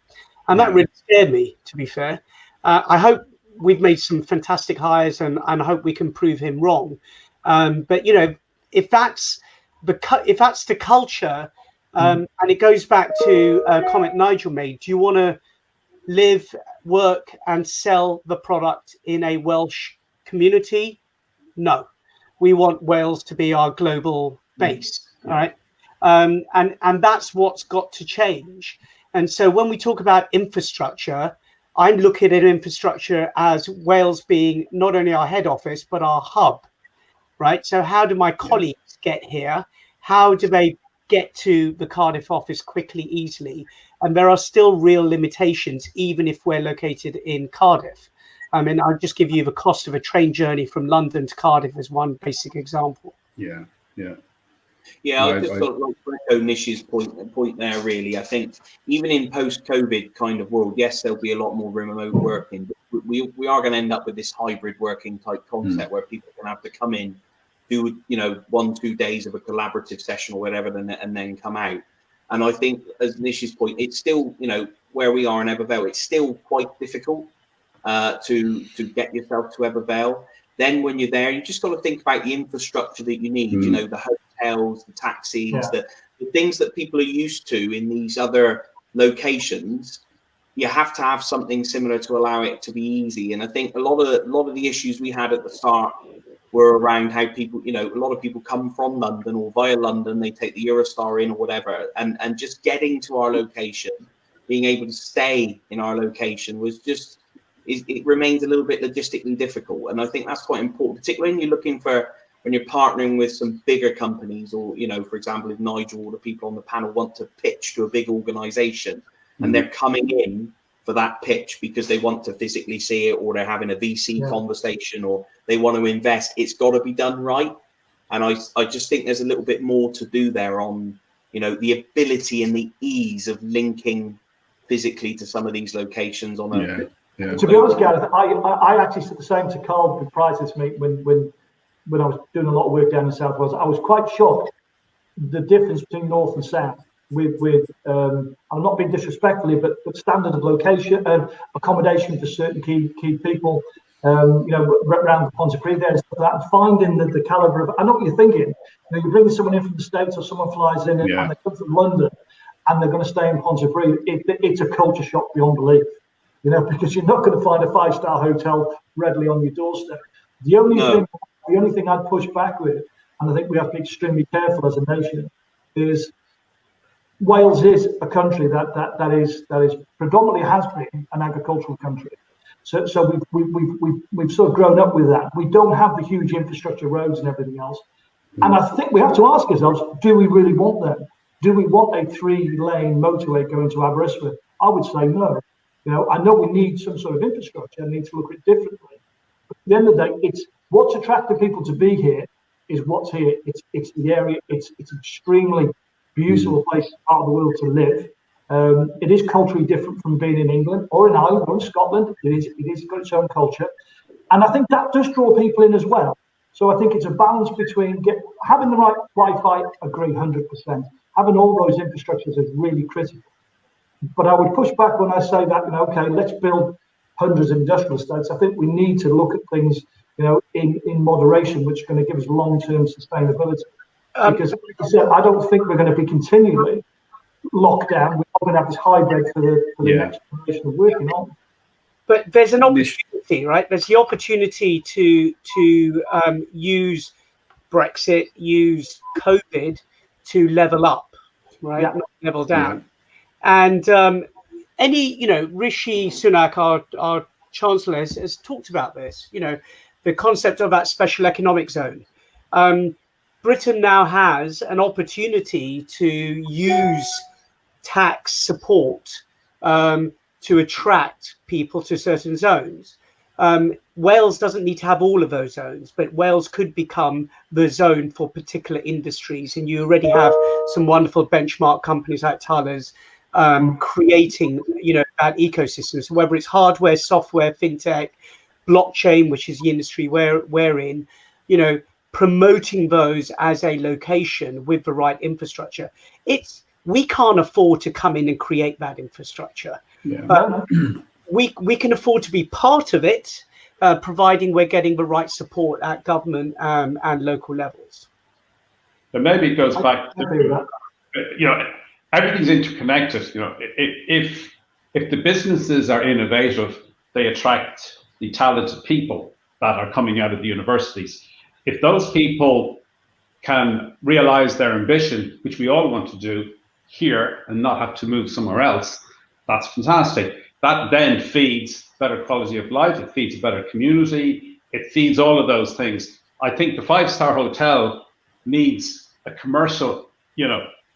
And that really scared me, to be fair. I hope we've made some fantastic hires, and I hope we can prove him wrong. But if that's the culture, and it goes back to a comment Nigel made, do you want to live, work, and sell the product in a Welsh community? No, we want Wales to be our global base. All right, and that's what's got to change. And so when we talk about infrastructure, I'm looking at infrastructure as Wales being not only our head office, but our hub, right? So how do my colleagues get here? How do they get to the Cardiff office quickly, easily? And there are still real limitations, even if we're located in Cardiff. I mean, I'll just give you the cost of a train journey from London to Cardiff as one basic example. Yeah. I just thought, like echo Nish's point there, really. I think even in post-COVID kind of world, yes, there'll be a lot more remote working, but we are going to end up with this hybrid working type concept where people are going to have to come in, do 1-2 days of a collaborative session or whatever, and then come out. And I think, as Nish's point, it's still, where we are in Ebervale, it's still quite difficult to get yourself to Ebervale. Then when you're there, you just got to think about the infrastructure that you need, the hotels, the taxis, the things that people are used to in these other locations. You have to have something similar to allow it to be easy. And I think a lot of the issues we had at the start were around how people, a lot of people come from London or via London, they take the Eurostar in or whatever, and just getting to our location, being able to stay in our location was just, it remains a little bit logistically difficult. And I think that's quite important, particularly when you're partnering with some bigger companies, or, for example, if Nigel or the people on the panel want to pitch to a big organization and they're coming in for that pitch because they want to physically see it, or they're having a VC conversation, or they want to invest, it's got to be done right. And I just think there's a little bit more to do there on, the ability and the ease of linking physically to some of these locations on a... Yeah. To be honest, Gareth, I actually said the same to Carl prior to this meet when I was doing a lot of work down in South Wales. I was quite shocked the difference between north and south with I'm not being disrespectfully, but standard of location and accommodation for certain key people, around the Pontypridd there and stuff like that, and finding the calibre of, I know what you're thinking. You're bringing someone in from the States, or someone flies in and they come from London and they're going to stay in Pontypridd. It's a culture shock beyond belief. Because you're not going to find a 5-star hotel readily on your doorstep. The only thing I'd push back with, and I think we have to be extremely careful as a nation, is Wales is a country that is predominantly has been an agricultural country. So we've sort of grown up with that. We don't have the huge infrastructure, roads and everything else. And I think we have to ask ourselves, do we really want them? Do we want a 3-lane motorway going to Aberystwyth? I would say no. I know we need some sort of infrastructure and need to look at it differently. But at the end of the day, it's what's attracted people to be here is what's here. It's the area. It's extremely beautiful place, part of the world to live. It is culturally different from being in England or in Ireland or in Scotland. It is got its own culture. And I think that does draw people in as well. So I think it's a balance between having the right Wi-Fi, agree 100%. Having all those infrastructures is really critical. But I would push back when I say that, okay, let's build hundreds of industrial estates. I think we need to look at things, in moderation, which is going to give us long-term sustainability. Because, like I said, I don't think we're going to be continually locked down. We're not going to have this hybrid for the next generation of working on. But there's an opportunity, right? There's the opportunity to use Brexit, use COVID to level up, right? Yeah. Not level down. And Rishi Sunak, our Chancellor, has talked about this, the concept of that special economic zone. Britain now has an opportunity to use tax support to attract people to certain zones. Wales doesn't need to have all of those zones, but Wales could become the zone for particular industries. And you already have some wonderful benchmark companies like Thales creating, that ecosystem. So whether it's hardware, software, fintech, blockchain, which is the industry we're in, promoting those as a location with the right infrastructure. We can't afford to come in and create that infrastructure. But we can afford to be part of it, providing we're getting the right support at government and local levels. But maybe it goes back to, everything's interconnected. If the businesses are innovative, they attract the talented people that are coming out of the universities. If those people can realize their ambition, which we all want to do here and not have to move somewhere else, that's fantastic. That then feeds better quality of life, it feeds a better community, it feeds all of those things. I think the 5-star hotel needs a commercial,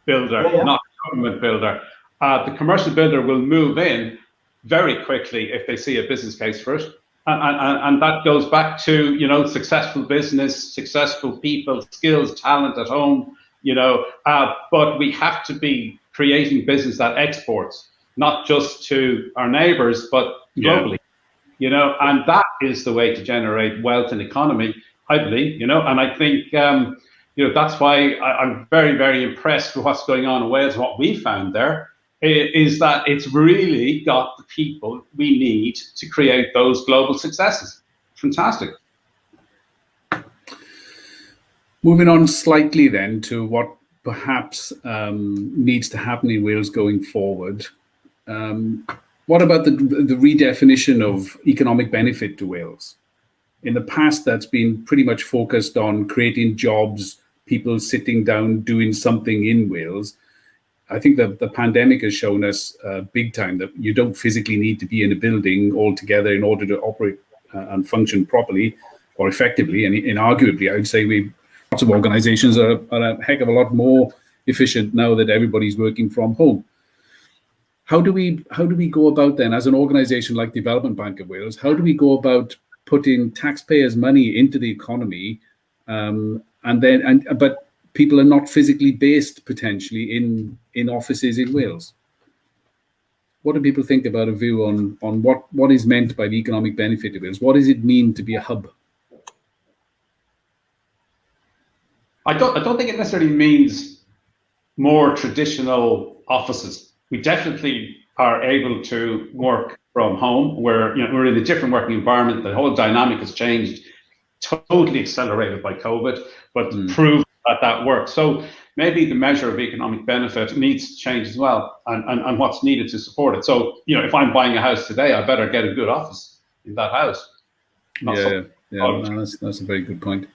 builder, not a government builder. The commercial builder will move in very quickly if they see a business case for it. And that goes back to, successful business, successful people, skills, talent at home, but we have to be creating business that exports, not just to our neighbors, but globally, and that is the way to generate wealth and economy, I believe, and I think, that's why I'm very, very impressed with what's going on in Wales. What we found there is that it's really got the people we need to create those global successes. Fantastic. Moving on slightly then to what perhaps needs to happen in Wales going forward. What about the redefinition of economic benefit to Wales? In the past, that's been pretty much focused on creating jobs, people sitting down doing something in Wales. I think the pandemic has shown us big time that you don't physically need to be in a building altogether in order to operate and function properly or effectively. And arguably, I would say lots of organizations are a heck of a lot more efficient now that everybody's working from home. How do we go about then, as an organization like Development Bank of Wales, how do we go about putting taxpayers' money into the economy, but people are not physically based potentially in offices in Wales? What do people think about a view on what is meant by the economic benefit of Wales? What does it mean to be a hub? I don't think it necessarily means more traditional offices. We definitely are able to work from home. We're in a different working environment. The whole dynamic has changed, totally accelerated by COVID, but proved that works. So maybe the measure of economic benefit needs to change as well, and what's needed to support it. So if I'm buying a house today, I better get a good office in that house. That's a very good point.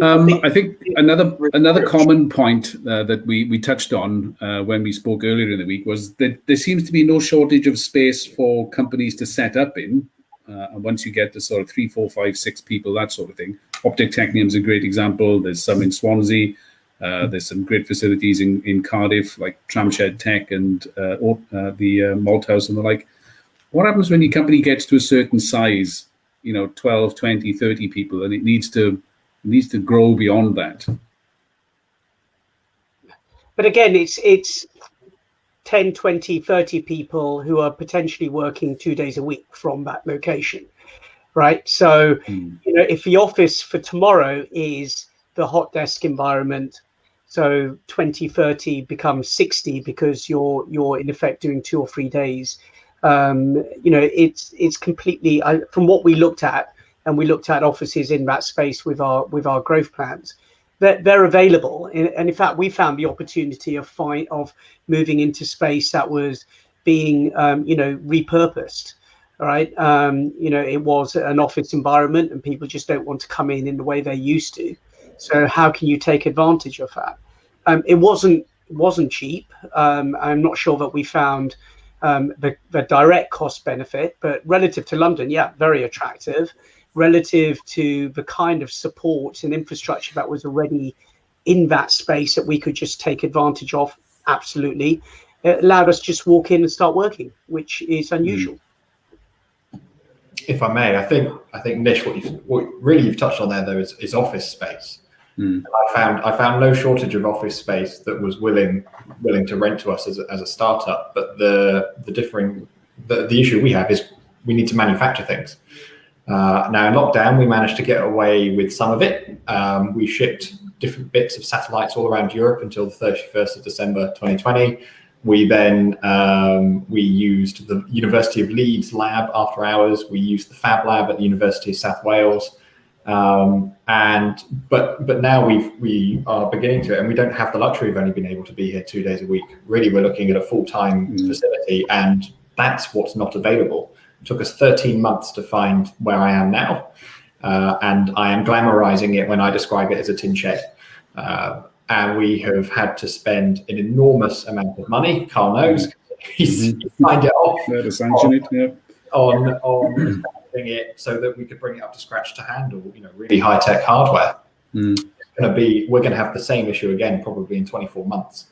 I think another common point that we touched on when we spoke earlier in the week was that there seems to be no shortage of space for companies to set up in. And once you get to sort of 3, 4, 5, 6 people, that sort of thing, Optic Technium is a great example. There's some in Swansea. There's some great facilities in Cardiff, like Tramshed Tech and the Malt House and the like. What happens when your company gets to a certain size, 12, 20, 30 people, and it needs to grow beyond that? But again, it's 10, 20, 30 people who are potentially working 2 days a week from that location, right? So, if the office for tomorrow is the hot desk environment, so 20, 30 becomes 60 because you're in effect doing 2 or 3 days. It's completely, from what we looked at, and we looked at offices in that space with our growth plans, they're available. And in fact, we found the opportunity of moving into space that was being, repurposed. All right. It was an office environment and people just don't want to come in the way they're used to. So how can you take advantage of that? It wasn't cheap. I'm not sure that we found the direct cost benefit, but relative to London, yeah, very attractive. Relative to the kind of support and infrastructure that was already in that space that we could just take advantage of, absolutely. It allowed us to just walk in and start working, which is unusual. If I may, I think Nish, what really you've touched on there though is office space. I found no shortage of office space that was willing to rent to us as a startup. But the issue we have is we need to manufacture things. Now in lockdown, we managed to get away with some of it. We shipped different bits of satellites all around Europe until the 31st of December 2020. We then we used the University of Leeds lab after hours. We used the Fab Lab at the University of South Wales. But now we are beginning to, and we don't have the luxury of only being able to be here 2 days a week. Really, we're looking at a full-time facility, and that's what's not available. It took us 13 months to find where I am now, and I am glamorizing it when I describe it as a tin shed. And we have had to spend an enormous amount of money. Carl knows. He's signed it off. To sanction it, yeah. On it so that we could bring it up to scratch to handle, really high tech hardware. We're going to have the same issue again, probably in 24 months.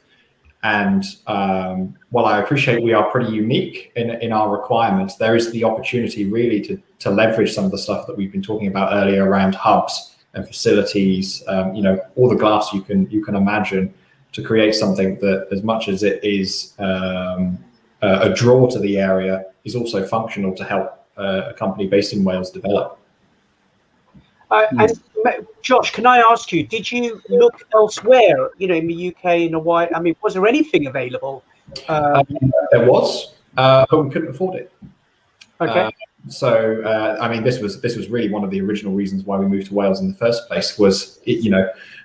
And while I appreciate we are pretty unique in our requirements, there is the opportunity really to leverage some of the stuff that we've been talking about earlier around hubs and facilities, all the glass you can imagine, to create something that, as much as it is a draw to the area, is also functional to help a company based in Wales develop. And Josh, can I ask you, did you look elsewhere, in the UK, in Hawaii? I mean, was there anything available? There was, but we couldn't afford it. Okay. This was really one of the original reasons why we moved to Wales in the first place. Was it,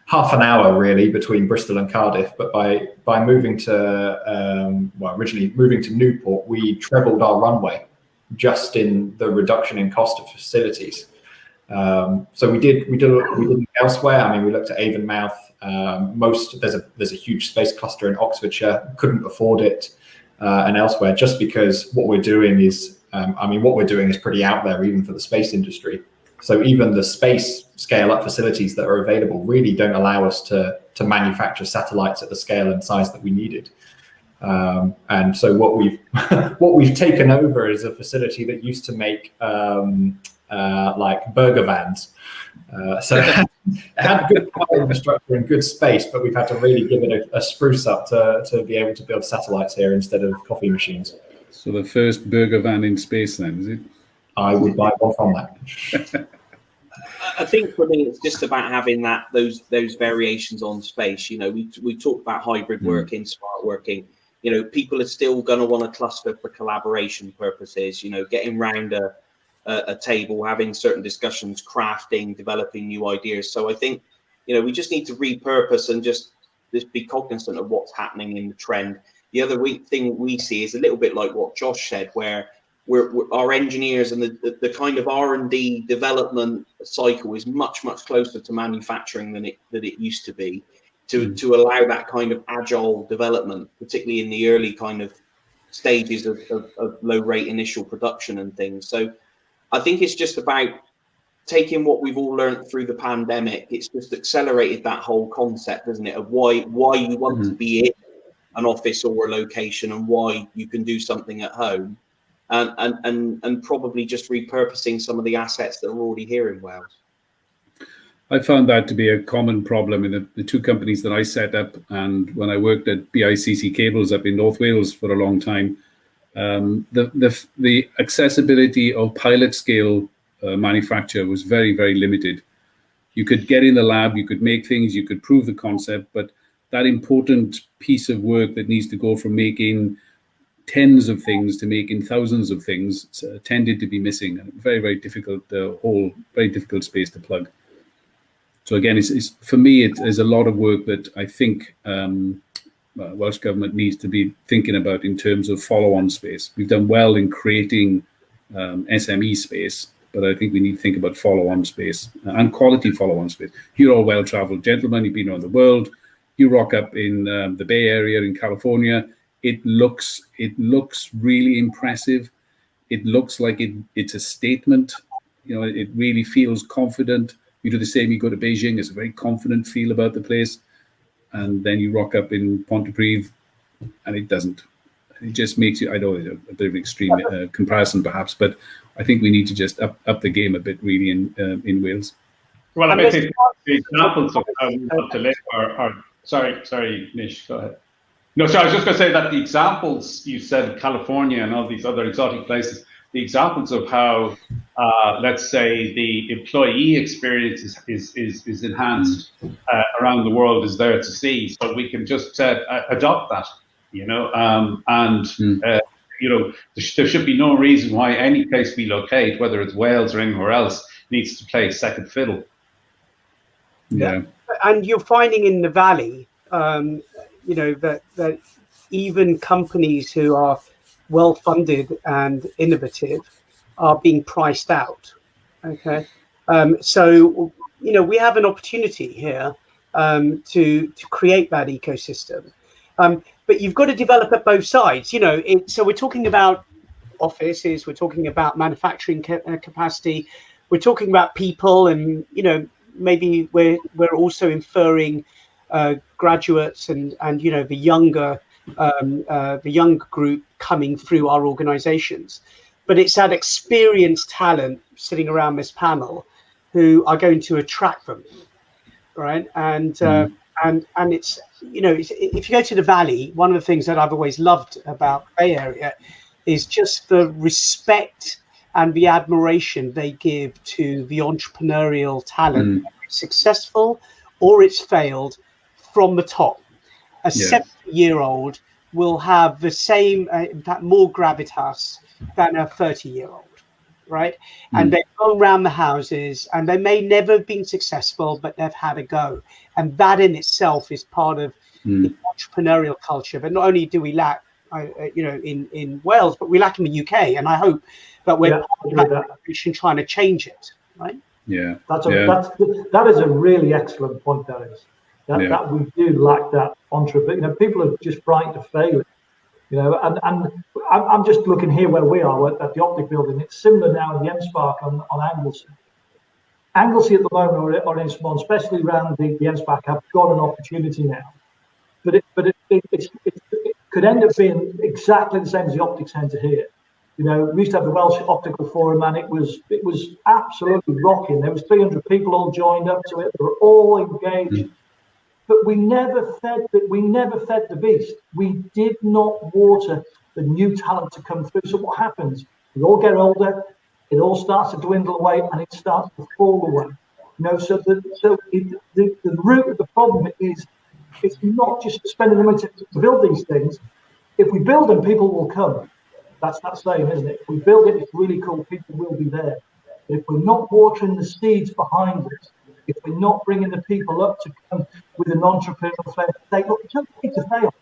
half an hour really between Bristol and Cardiff, but by moving to originally moving to Newport, we trebled our runway just in the reduction in cost of facilities. So we did look elsewhere. I mean, we looked at Avonmouth. There's a huge space cluster in Oxfordshire. Couldn't afford it, and elsewhere, just because what we're doing is pretty out there even for the space industry. So even the space scale-up facilities that are available really don't allow us to manufacture satellites at the scale and size that we needed. And so what we've taken over is a facility that used to make like burger vans. So it had good power infrastructure and good space, but we've had to really give it a spruce up to be able to build satellites here instead of coffee machines. So the first burger van in space, then, is it? I would buy one from that. I think for me, it's just about having those variations on space. We talked about hybrid working, smart working. People are still going to want to cluster for collaboration purposes. Getting round a table, having certain discussions, crafting, developing new ideas. So I think we just need to repurpose and just be cognizant of what's happening in the trend. The other thing we see is a little bit like what Josh said, where our engineers and the kind of R&D development cycle is much closer to manufacturing than it used to be, to allow that kind of agile development, particularly in the early kind of stages of low rate initial production and things. So I think it's just about taking what we've all learned through the pandemic, it's just accelerated that whole concept, isn't it, of why you want to be in an office or a location and why you can do something at home, and probably just repurposing some of the assets that are already here in Wales. I found that to be a common problem in the two companies that I set up, and when I worked at BICC Cables up in North Wales for a long time. The accessibility of pilot scale manufacture was very, very limited. You could get in the lab, you could make things, you could prove the concept, but that important piece of work that needs to go from making tens of things to making thousands of things tended to be missing. Very, very difficult, very difficult space to plug. So again, for me, it is a lot of work that I think Welsh Government needs to be thinking about in terms of follow-on space. We've done well in creating SME space, but I think we need to think about follow-on space and quality follow-on space. You're all well-traveled gentlemen, you've been around the world. You rock up in the Bay Area in California. It looks really impressive. It looks like it's a statement. You know, it really feels confident. You do the same, you go to Beijing, it's a very confident feel about the place. And then you rock up in Pontypridd, and it doesn't. It just makes you, I know, a bit of an extreme comparison perhaps, but I think we need to just up the game a bit really in Wales. Well, I think the examples of how we want to live are sorry, Nish, go ahead. No, so I was just going to say that the examples you said, California and all these other exotic places, the examples of how, let's say, the employee experience is enhanced around the world is there to see. So we can just adopt that, you know, you know, there should be no reason why any place we locate, whether it's Wales or anywhere else, needs to play second fiddle. Yeah. And you're finding in the Valley, you know, that even companies who are well-funded and innovative are being priced out. Okay, so you know we have an opportunity here to create that ecosystem, but you've got to develop at both sides. You know, so we're talking about offices, we're talking about manufacturing capacity, we're talking about people, and you know maybe we're also inferring graduates and you know the younger group coming through our organizations. But it's that experienced talent sitting around this panel who are going to attract them, right? And it's, you know, if you go to the Valley, one of the things that I've always loved about the Bay Area is just the respect and the admiration they give to the entrepreneurial talent, successful or it's failed, from the top. A 70-year-old will have the same, in fact, more gravitas than a 30-year-old, right? And they've gone around the houses and they may never have been successful, but they've had a go. And that in itself is part of the entrepreneurial culture. But not only do we lack, you know, in Wales, but we lack in the UK. And I hope that we're trying to change it, right? Yeah, that is a really excellent point, that is. That we do lack that entrepreneur. You know, people are just frightened of failing. You know, and I'm just looking here where we are at the Optic Building. It's similar now in the M-Spark on Anglesey. Anglesey at the moment are in small, especially around the M-Spark, have got an opportunity now. But it could end up being exactly the same as the Optic Centre here. You know, we used to have the Welsh Optical Forum, and it was absolutely rocking. There was 300 people all joined up to it. They were all engaged. But we never fed the beast. We did not water the new talent to come through. So what happens? We all get older, it all starts to dwindle away, and it starts to fall away. You know, so the root of the problem is it's not just spending the money to build these things. If we build them, people will come. That's that saying, isn't it? If we build it, it's really cool. People will be there. But if we're not watering the seeds behind it, if we're not bringing the people up to come with an entrepreneurial fair, say, look, it's okay to fail.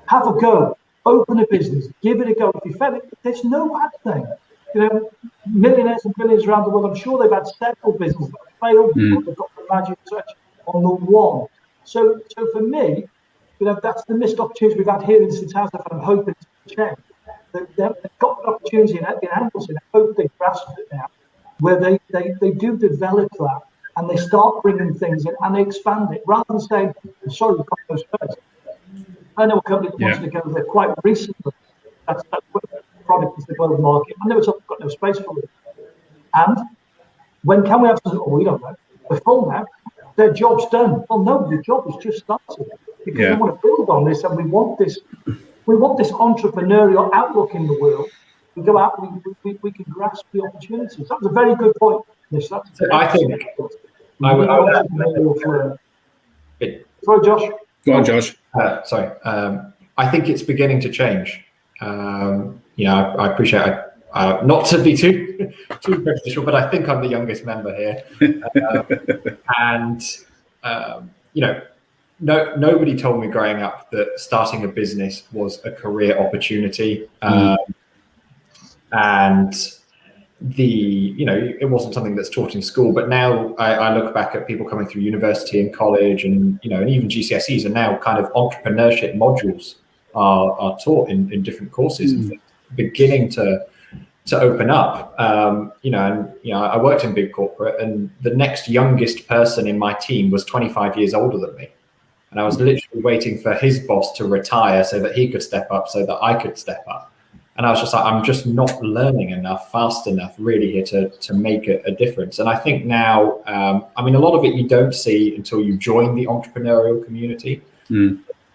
Have a go. Open a business. Give it a go. If you fail it, there's no bad thing. You know, millionaires and billionaires around the world, I'm sure they've had several businesses that have failed. They've got the magic touch on the one. So for me, you know, that's the missed opportunity we've had here in St. House, and I'm hoping to change. They've got an opportunity in Anglesey, and I hope they grasp it now. where they do develop that and they start bringing things in and they expand it rather than saying, sorry, we've got no space. I know a company that wanted to go there quite recently. That's product is the global market, and they were told we've got no space for it. And when can we have something? Oh, we don't know. We're full now. Their job's done. Well, no, the job has just started because we want to build on this, and we want this entrepreneurial outlook in the world. We go out, we can grasp the opportunities. That was a very good point, Nish. I think Sorry, Josh. Go on, Josh. Sorry. I think it's beginning to change. I appreciate not to be too prejudicial, but I think I'm the youngest member here. Nobody told me growing up that starting a business was a career opportunity. And it wasn't something that's taught in school, but now I look back at people coming through university and college and even GCSEs, and now kind of entrepreneurship modules are taught in different courses, and beginning to open up. I worked in big corporate, and the next youngest person in my team was 25 years older than me. And I was literally waiting for his boss to retire so that he could step up, so that I could step up. And I was just like, I'm just not learning enough, fast enough, really, here to make a difference. And I think now, a lot of it you don't see until you join the entrepreneurial community.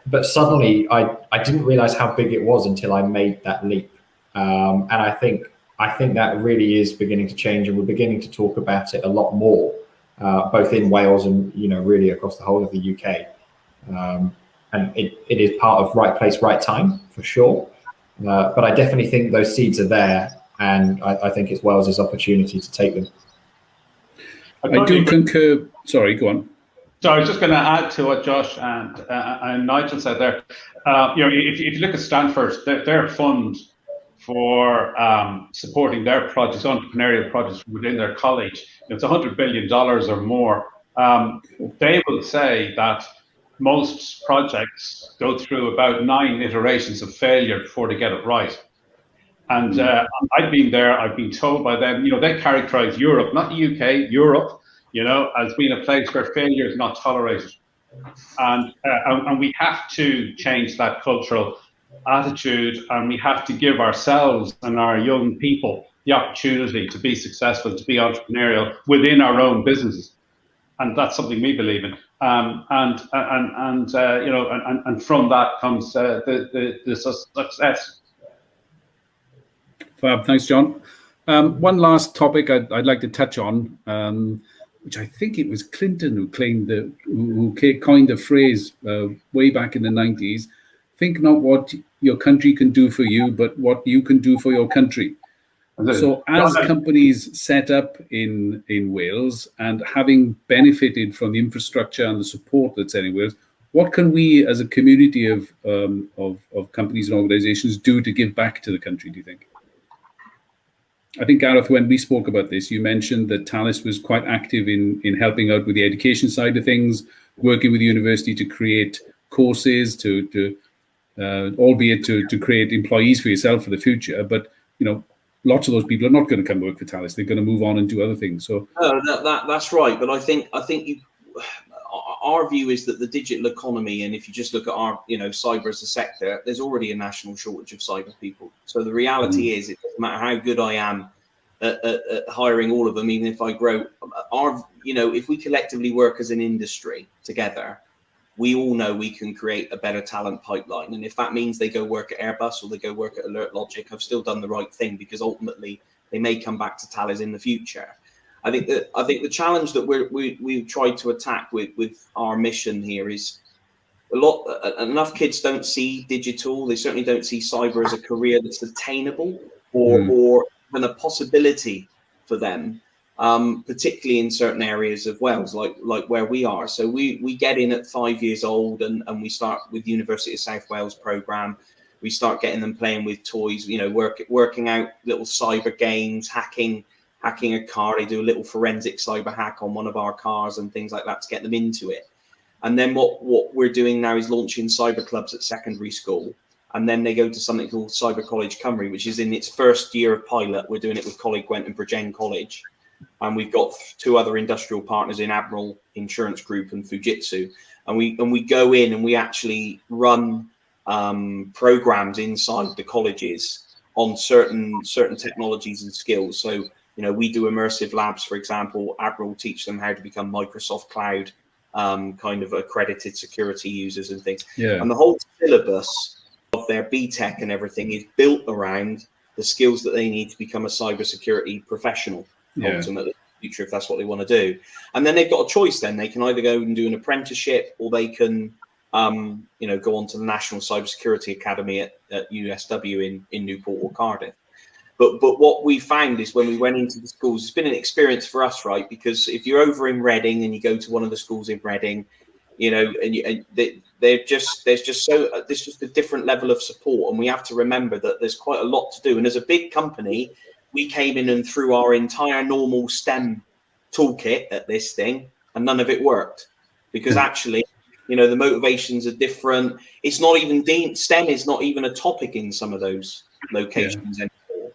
But suddenly, I didn't realize how big it was until I made that leap. And I think that really is beginning to change, and we're beginning to talk about it a lot more, both in Wales and really across the whole of the UK. And it is part of right place, right time for sure. But I definitely think those seeds are there, and I think it's Wales's opportunity to take them. I do concur. Sorry, go on. So I was just going to add to what Josh and Nigel said there. If you look at Stanford, their fund for supporting their projects, entrepreneurial projects within their college, it's $100 billion or more. They will say that most projects go through about 9 iterations of failure before they get it right. And I've been there, I've been told by them, they characterize Europe, not the UK, Europe, as being a place where failure is not tolerated. And we have to change that cultural attitude, and we have to give ourselves and our young people the opportunity to be successful, to be entrepreneurial within our own businesses. And that's something we believe in. And from that comes the success. Fab, thanks, John. One last topic I'd like to touch on, which I think it was Clinton who coined the phrase way back in the 90s. Think not what your country can do for you, but what you can do for your country. So as companies set up in Wales and having benefited from the infrastructure and the support that's in Wales, what can we as a community of companies and organizations do to give back to the country, do you think? I think, Gareth, when we spoke about this, you mentioned that Thales was quite active in helping out with the education side of things, working with the university to create courses, albeit to create employees for yourself for the future. But, lots of those people are not going to come work for Thales. They're going to move on and do other things. So that's right. But I think our view is that the digital economy, and if you just look at our cyber as a sector, there's already a national shortage of cyber people. So the reality is, it doesn't matter how good I am at hiring all of them, even if I grow. If we collectively work as an industry together, we all know we can create a better talent pipeline. And if that means they go work at Airbus or they go work at Alert Logic, I've still done the right thing, because ultimately they may come back to Thales in the future. I think the challenge that we've tried to attack with our mission here is enough kids don't see digital. They certainly don't see cyber as a career that's attainable or even a possibility for them. Particularly in certain areas of Wales, like where we are. So we get in at 5 years old, and we start with University of South Wales programme. We start getting them playing with toys, working out little cyber games, hacking a car. They do a little forensic cyber hack on one of our cars and things like that to get them into it. And then what we're doing now is launching cyber clubs at secondary school. And then they go to something called Cyber College Cymru, which is in its first year of pilot. We're doing it with Coleg Gwent and Bridgend College. and we've got 2 other industrial partners in Admiral Insurance Group and Fujitsu, and we go in and we actually run programs inside the colleges on certain technologies and skills. So, you know, we do immersive labs, for example. Admiral teach them how to become Microsoft Cloud kind of accredited security users and things. Yeah. And the whole syllabus of their BTEC and everything is built around the skills that they need to become a cybersecurity professional, ultimately, in the future, if that's what they want to do. And then they've got a choice then. They can either go and do an apprenticeship, or they can you know, go on to the National Cybersecurity Academy at USW in Newport or Cardiff. But what we found is when we went into the schools, it's been an experience for us, right? Because if you're over in Reading and you go to one of the schools in Reading, you know, and there's just a different level of support, and we have to remember that there's quite a lot to do. And as a big company, we came in and threw our entire normal STEM toolkit at this thing, and none of it worked, because actually, you know, the motivations are different. It's not even STEM is not even a topic in some of those locations anymore.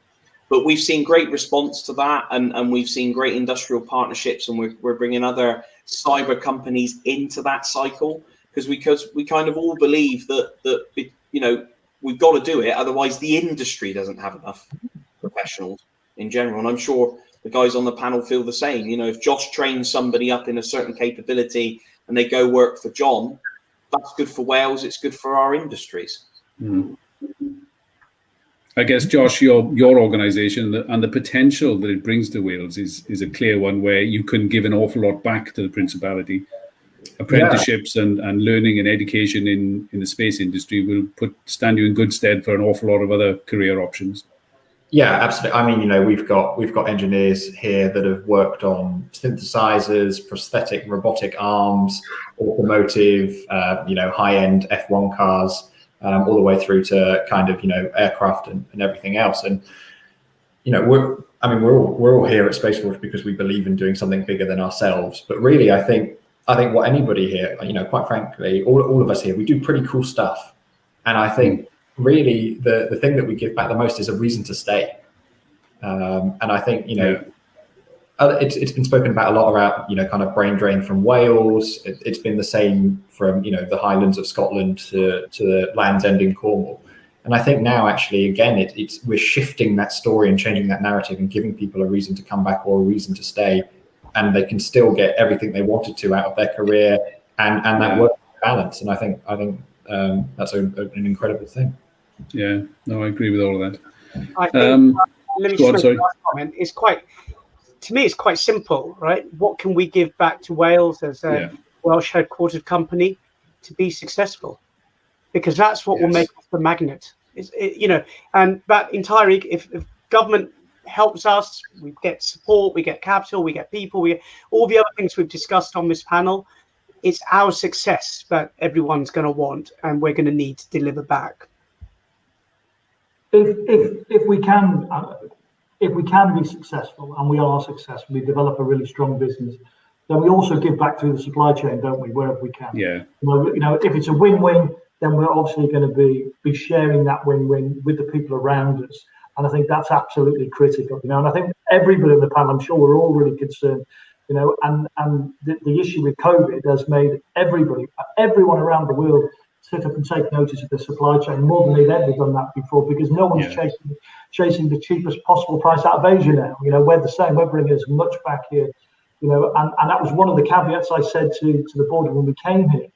But we've seen great response to that, and we've seen great industrial partnerships, and we're bringing other cyber companies into that cycle, because we kind of all believe that you know, we've got to do it, otherwise the industry doesn't have enough professionals in general. And I'm sure the guys on the panel feel the same. You know, if Josh trains somebody up in a certain capability and they go work for John, that's good for Wales, it's good for our industries. Mm. I guess, Josh, your organisation and the potential that it brings to Wales is a clear one, where you can give an awful lot back to the Principality. Apprenticeships and learning and education in the space industry will stand you in good stead for an awful lot of other career options. Yeah, absolutely. I mean, you know, we've got engineers here that have worked on synthesizers, prosthetic robotic arms, automotive, you know, high-end F1 cars, all the way through to kind of, you know, aircraft and everything else. And, you know, we're all here at Spaceport because we believe in doing something bigger than ourselves. But really, I think what anybody here, you know, quite frankly, all of us here, we do pretty cool stuff. And I think really the thing that we give back the most is a reason to stay. And I think, you know, it's been spoken about a lot around, you know, kind of brain drain from Wales. It's been the same from, you know, the Highlands of Scotland to the Land's End in Cornwall. And I think now, actually, again, we're shifting that story and changing that narrative and giving people a reason to come back or a reason to stay, and they can still get everything they wanted to out of their career and that work balance. And I think that's an incredible thing. Yeah, no, I agree with all of that. I think, let me just make a last comment. It's quite simple, right? What can we give back to Wales as a Welsh headquartered company to be successful? Because that's what will make us the magnet. You know, and that entire, if government helps us, we get support, we get capital, we get people, we get all the other things we've discussed on this panel. It's our success that everyone's going to want, and we're going to need to deliver back. If we can be successful, and we are successful, we develop a really strong business, then we also give back to the supply chain, don't we, wherever we can. Yeah. You know, if it's a win-win, then we're obviously going to be sharing that win-win with the people around us. And I think that's absolutely critical. You know, and I think everybody on the panel, I'm sure we're all really concerned, you know, and the issue with COVID has made everyone around the world sit up and take notice of the supply chain more than they've ever done that before, because no one's chasing the cheapest possible price out of Asia now. You know, we're the same. We're bringing as much back here, you know, and that was one of the caveats I said to the board when we came here,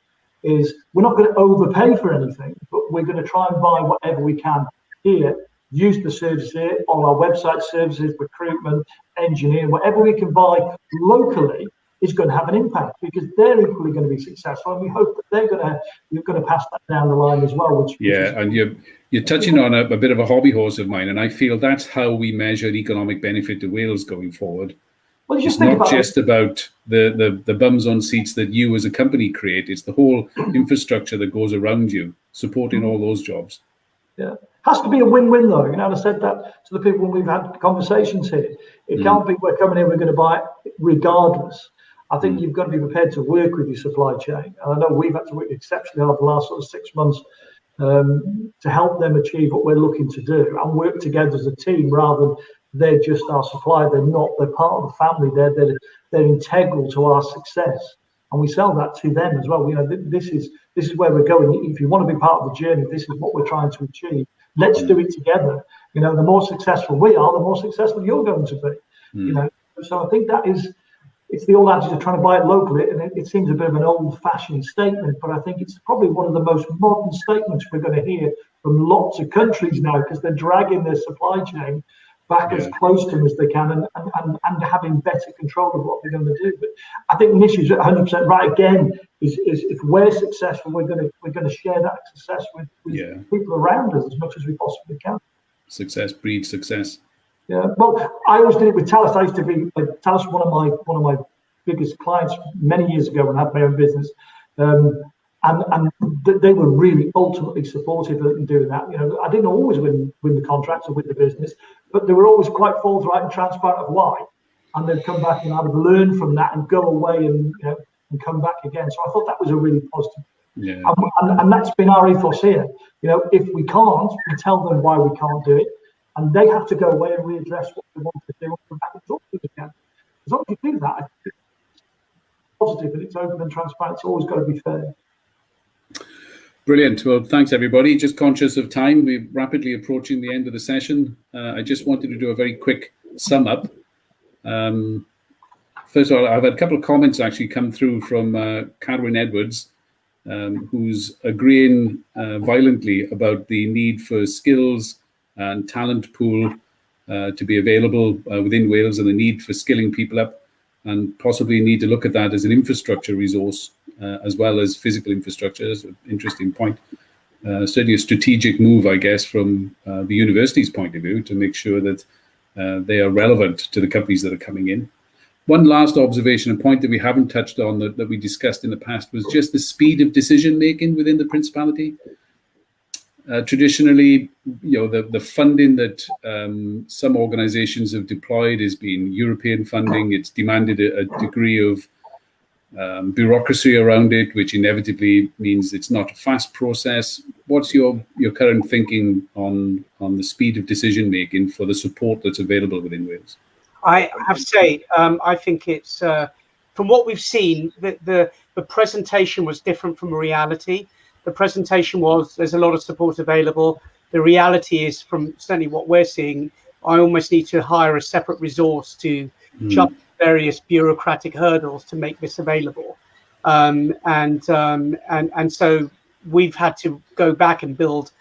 is we're not going to overpay for anything, but we're going to try and buy whatever we can here, use the services here on our website services, recruitment, engineering, whatever we can buy locally is going to have an impact, because they're equally going to be successful, and we hope that you're going to pass that down the line as well. And you're touching on a bit of a hobby horse of mine, and I feel that's how we measure economic benefit to Wales going forward. Well, it's not just about the bums on seats that you as a company create. It's the whole infrastructure that goes around you, supporting all those jobs. Yeah. Has to be a win-win, though. You know, and I said that to the people when we've had conversations here. It can't be we're coming in, we're going to buy it regardless. I think you've got to be prepared to work with your supply chain. And I know we've had to work exceptionally hard the last sort of 6 months to help them achieve what we're looking to do and work together as a team rather than they're just our supplier. They're not. They're part of the family. They're integral to our success, and we sell that to them as well. You know, this is where we're going. If you want to be part of the journey, this is what we're trying to achieve. Let's do it together. You know, the more successful we are, the more successful you're going to be. You know, so I think it's the old adage of trying to buy it locally, and it seems a bit of an old-fashioned statement, but I think it's probably one of the most modern statements we're going to hear from lots of countries now, because they're dragging their supply chain back as close to them as they can, and having better control of what they're going to do. But I think Nish is 100% right. Again, is if we're successful, we're going to share that success with people around us as much as we possibly can. Success breeds success. Yeah. Well, I always did it with Thales. I used to be Thales, one of my biggest clients many years ago when I had my own business. And they were really ultimately supportive in doing that. You know, I didn't always win the contracts or win the business, but they were always quite forthright and transparent of why. And they'd come back and I would learn from that and go away and come back again. So I thought that was a really positive. Yeah. And that's been our ethos here. You know, if we can't, we tell them why we can't do it, and they have to go away and readdress what they want to do and come back and talk to us again. As long as you do that, it's positive and it's open and transparent. It's always got to be fair. Brilliant. Well, thanks, everybody. Just conscious of time, we're rapidly approaching the end of the session. I just wanted to do a very quick sum up. First of all, I've had a couple of comments actually come through from Carwyn Edwards, who's agreeing violently about the need for skills and talent pool to be available within Wales, and the need for skilling people up, and possibly need to look at that as an infrastructure resource as well as physical infrastructure. That's an interesting point. Certainly a strategic move, I guess, from the university's point of view to make sure that they are relevant to the companies that are coming in. One last observation, a point that we haven't touched on that we discussed in the past, was just the speed of decision making within the Principality. Traditionally, the funding that some organizations have deployed has been European funding. It's demanded a degree of bureaucracy around it, which inevitably means it's not a fast process. What's your current thinking on the speed of decision making for the support that's available within Wales? I have to say, I think it's from what we've seen, the presentation was different from reality. The presentation was there's a lot of support available. The reality is, from certainly what we're seeing, I almost need to hire a separate resource to jump various bureaucratic hurdles to make this available. And so we've had to go back and build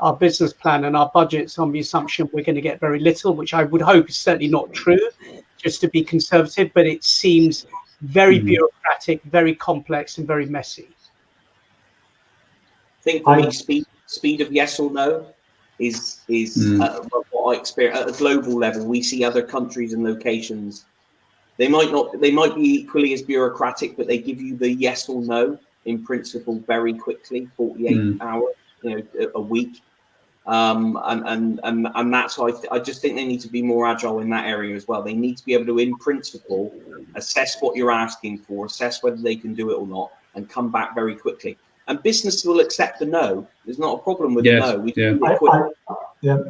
our business plan and our budgets on the assumption we're going to get very little, which I would hope is certainly not true, just to be conservative, but it seems very bureaucratic, very complex and very messy. I think for me, speed of yes or no is what I experience at a global level. We see other countries and locations. They might be equally as bureaucratic, but they give you the yes or no in principle very quickly, 48 hours, a week. And that's why I just think they need to be more agile in that area as well. They need to be able to, in principle, assess what you're asking for, assess whether they can do it or not, and come back very quickly. And business will accept the no. There's not a problem with the no.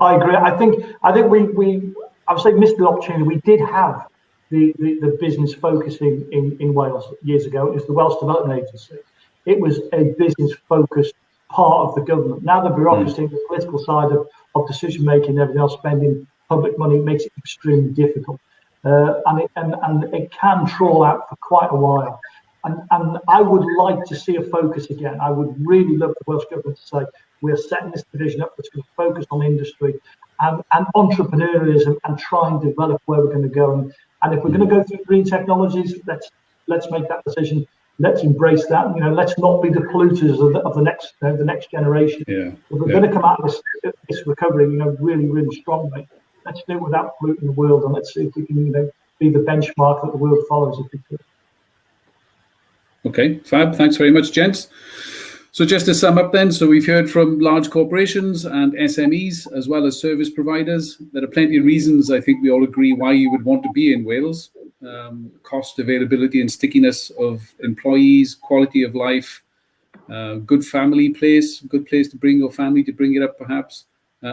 I agree. I think we I would say missed the opportunity. We did have the business focusing in Wales years ago. It was the Welsh Development Agency. It was a business focused part of the government. Now the bureaucracy, the political side of decision making, and everything else, spending public money, makes it extremely difficult, and it can trawl out for quite a while. And I would like to see a focus again. I would really love the Welsh government to say we're setting this division up that's going to focus on industry and entrepreneurialism and try and develop where we're going to go. And if we're going to go through green technologies, let's make that decision. Let's embrace that. Let's not be the polluters of the next generation. If we're going to come out of this recovery, really, really strongly, let's do it without polluting the world, and let's see if we can, be the benchmark that the world follows if we could. Okay, fab. Thanks very much, gents. So just to sum up then, so we've heard from large corporations and SMEs, as well as service providers. There are plenty of reasons, I think we all agree, why you would want to be in Wales. Cost, availability and stickiness of employees, quality of life, good family place, good place to bring your family, to bring it up perhaps,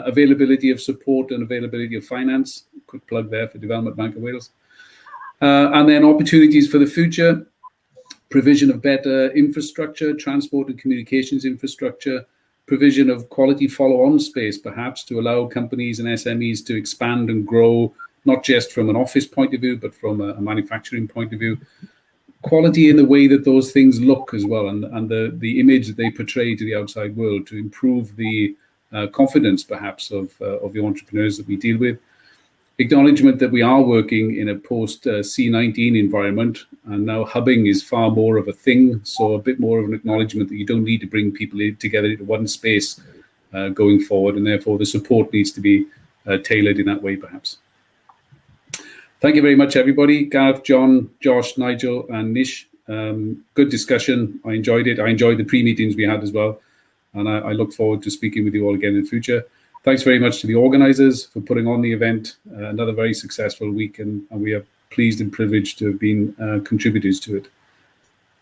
availability of support and availability of finance. Quick plug there for Development Bank of Wales. And then opportunities for the future, provision of better infrastructure, transport and communications infrastructure, provision of quality follow-on space, perhaps, to allow companies and SMEs to expand and grow, not just from an office point of view, but from a manufacturing point of view. Quality in the way that those things look as well, and the image that they portray to the outside world, to improve the confidence, perhaps, of the entrepreneurs that we deal with. Acknowledgement that we are working in a post-C19 environment, and now hubbing is far more of a thing, so a bit more of an acknowledgement that you don't need to bring people together into one space going forward, and therefore the support needs to be tailored in that way, perhaps. Thank you very much, everybody. Gareth, John, Josh, Nigel, and Nish. Good discussion. I enjoyed it. I enjoyed the pre-meetings we had as well, and I look forward to speaking with you all again in the future. Thanks very much to the organisers for putting on the event. Another very successful week, and we are pleased and privileged to have been contributors to it.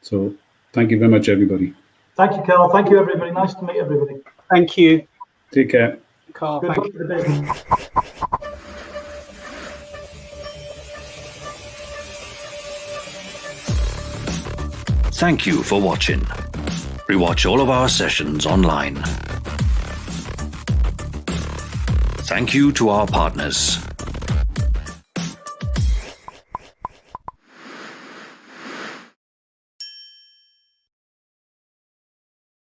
So thank you very much, everybody. Thank you, Carl. Thank you, everybody. Nice to meet everybody. Thank you. Take care. Carl, Good thank luck you. for the business. Thank you for watching. Rewatch all of our sessions online. Thank you to our partners.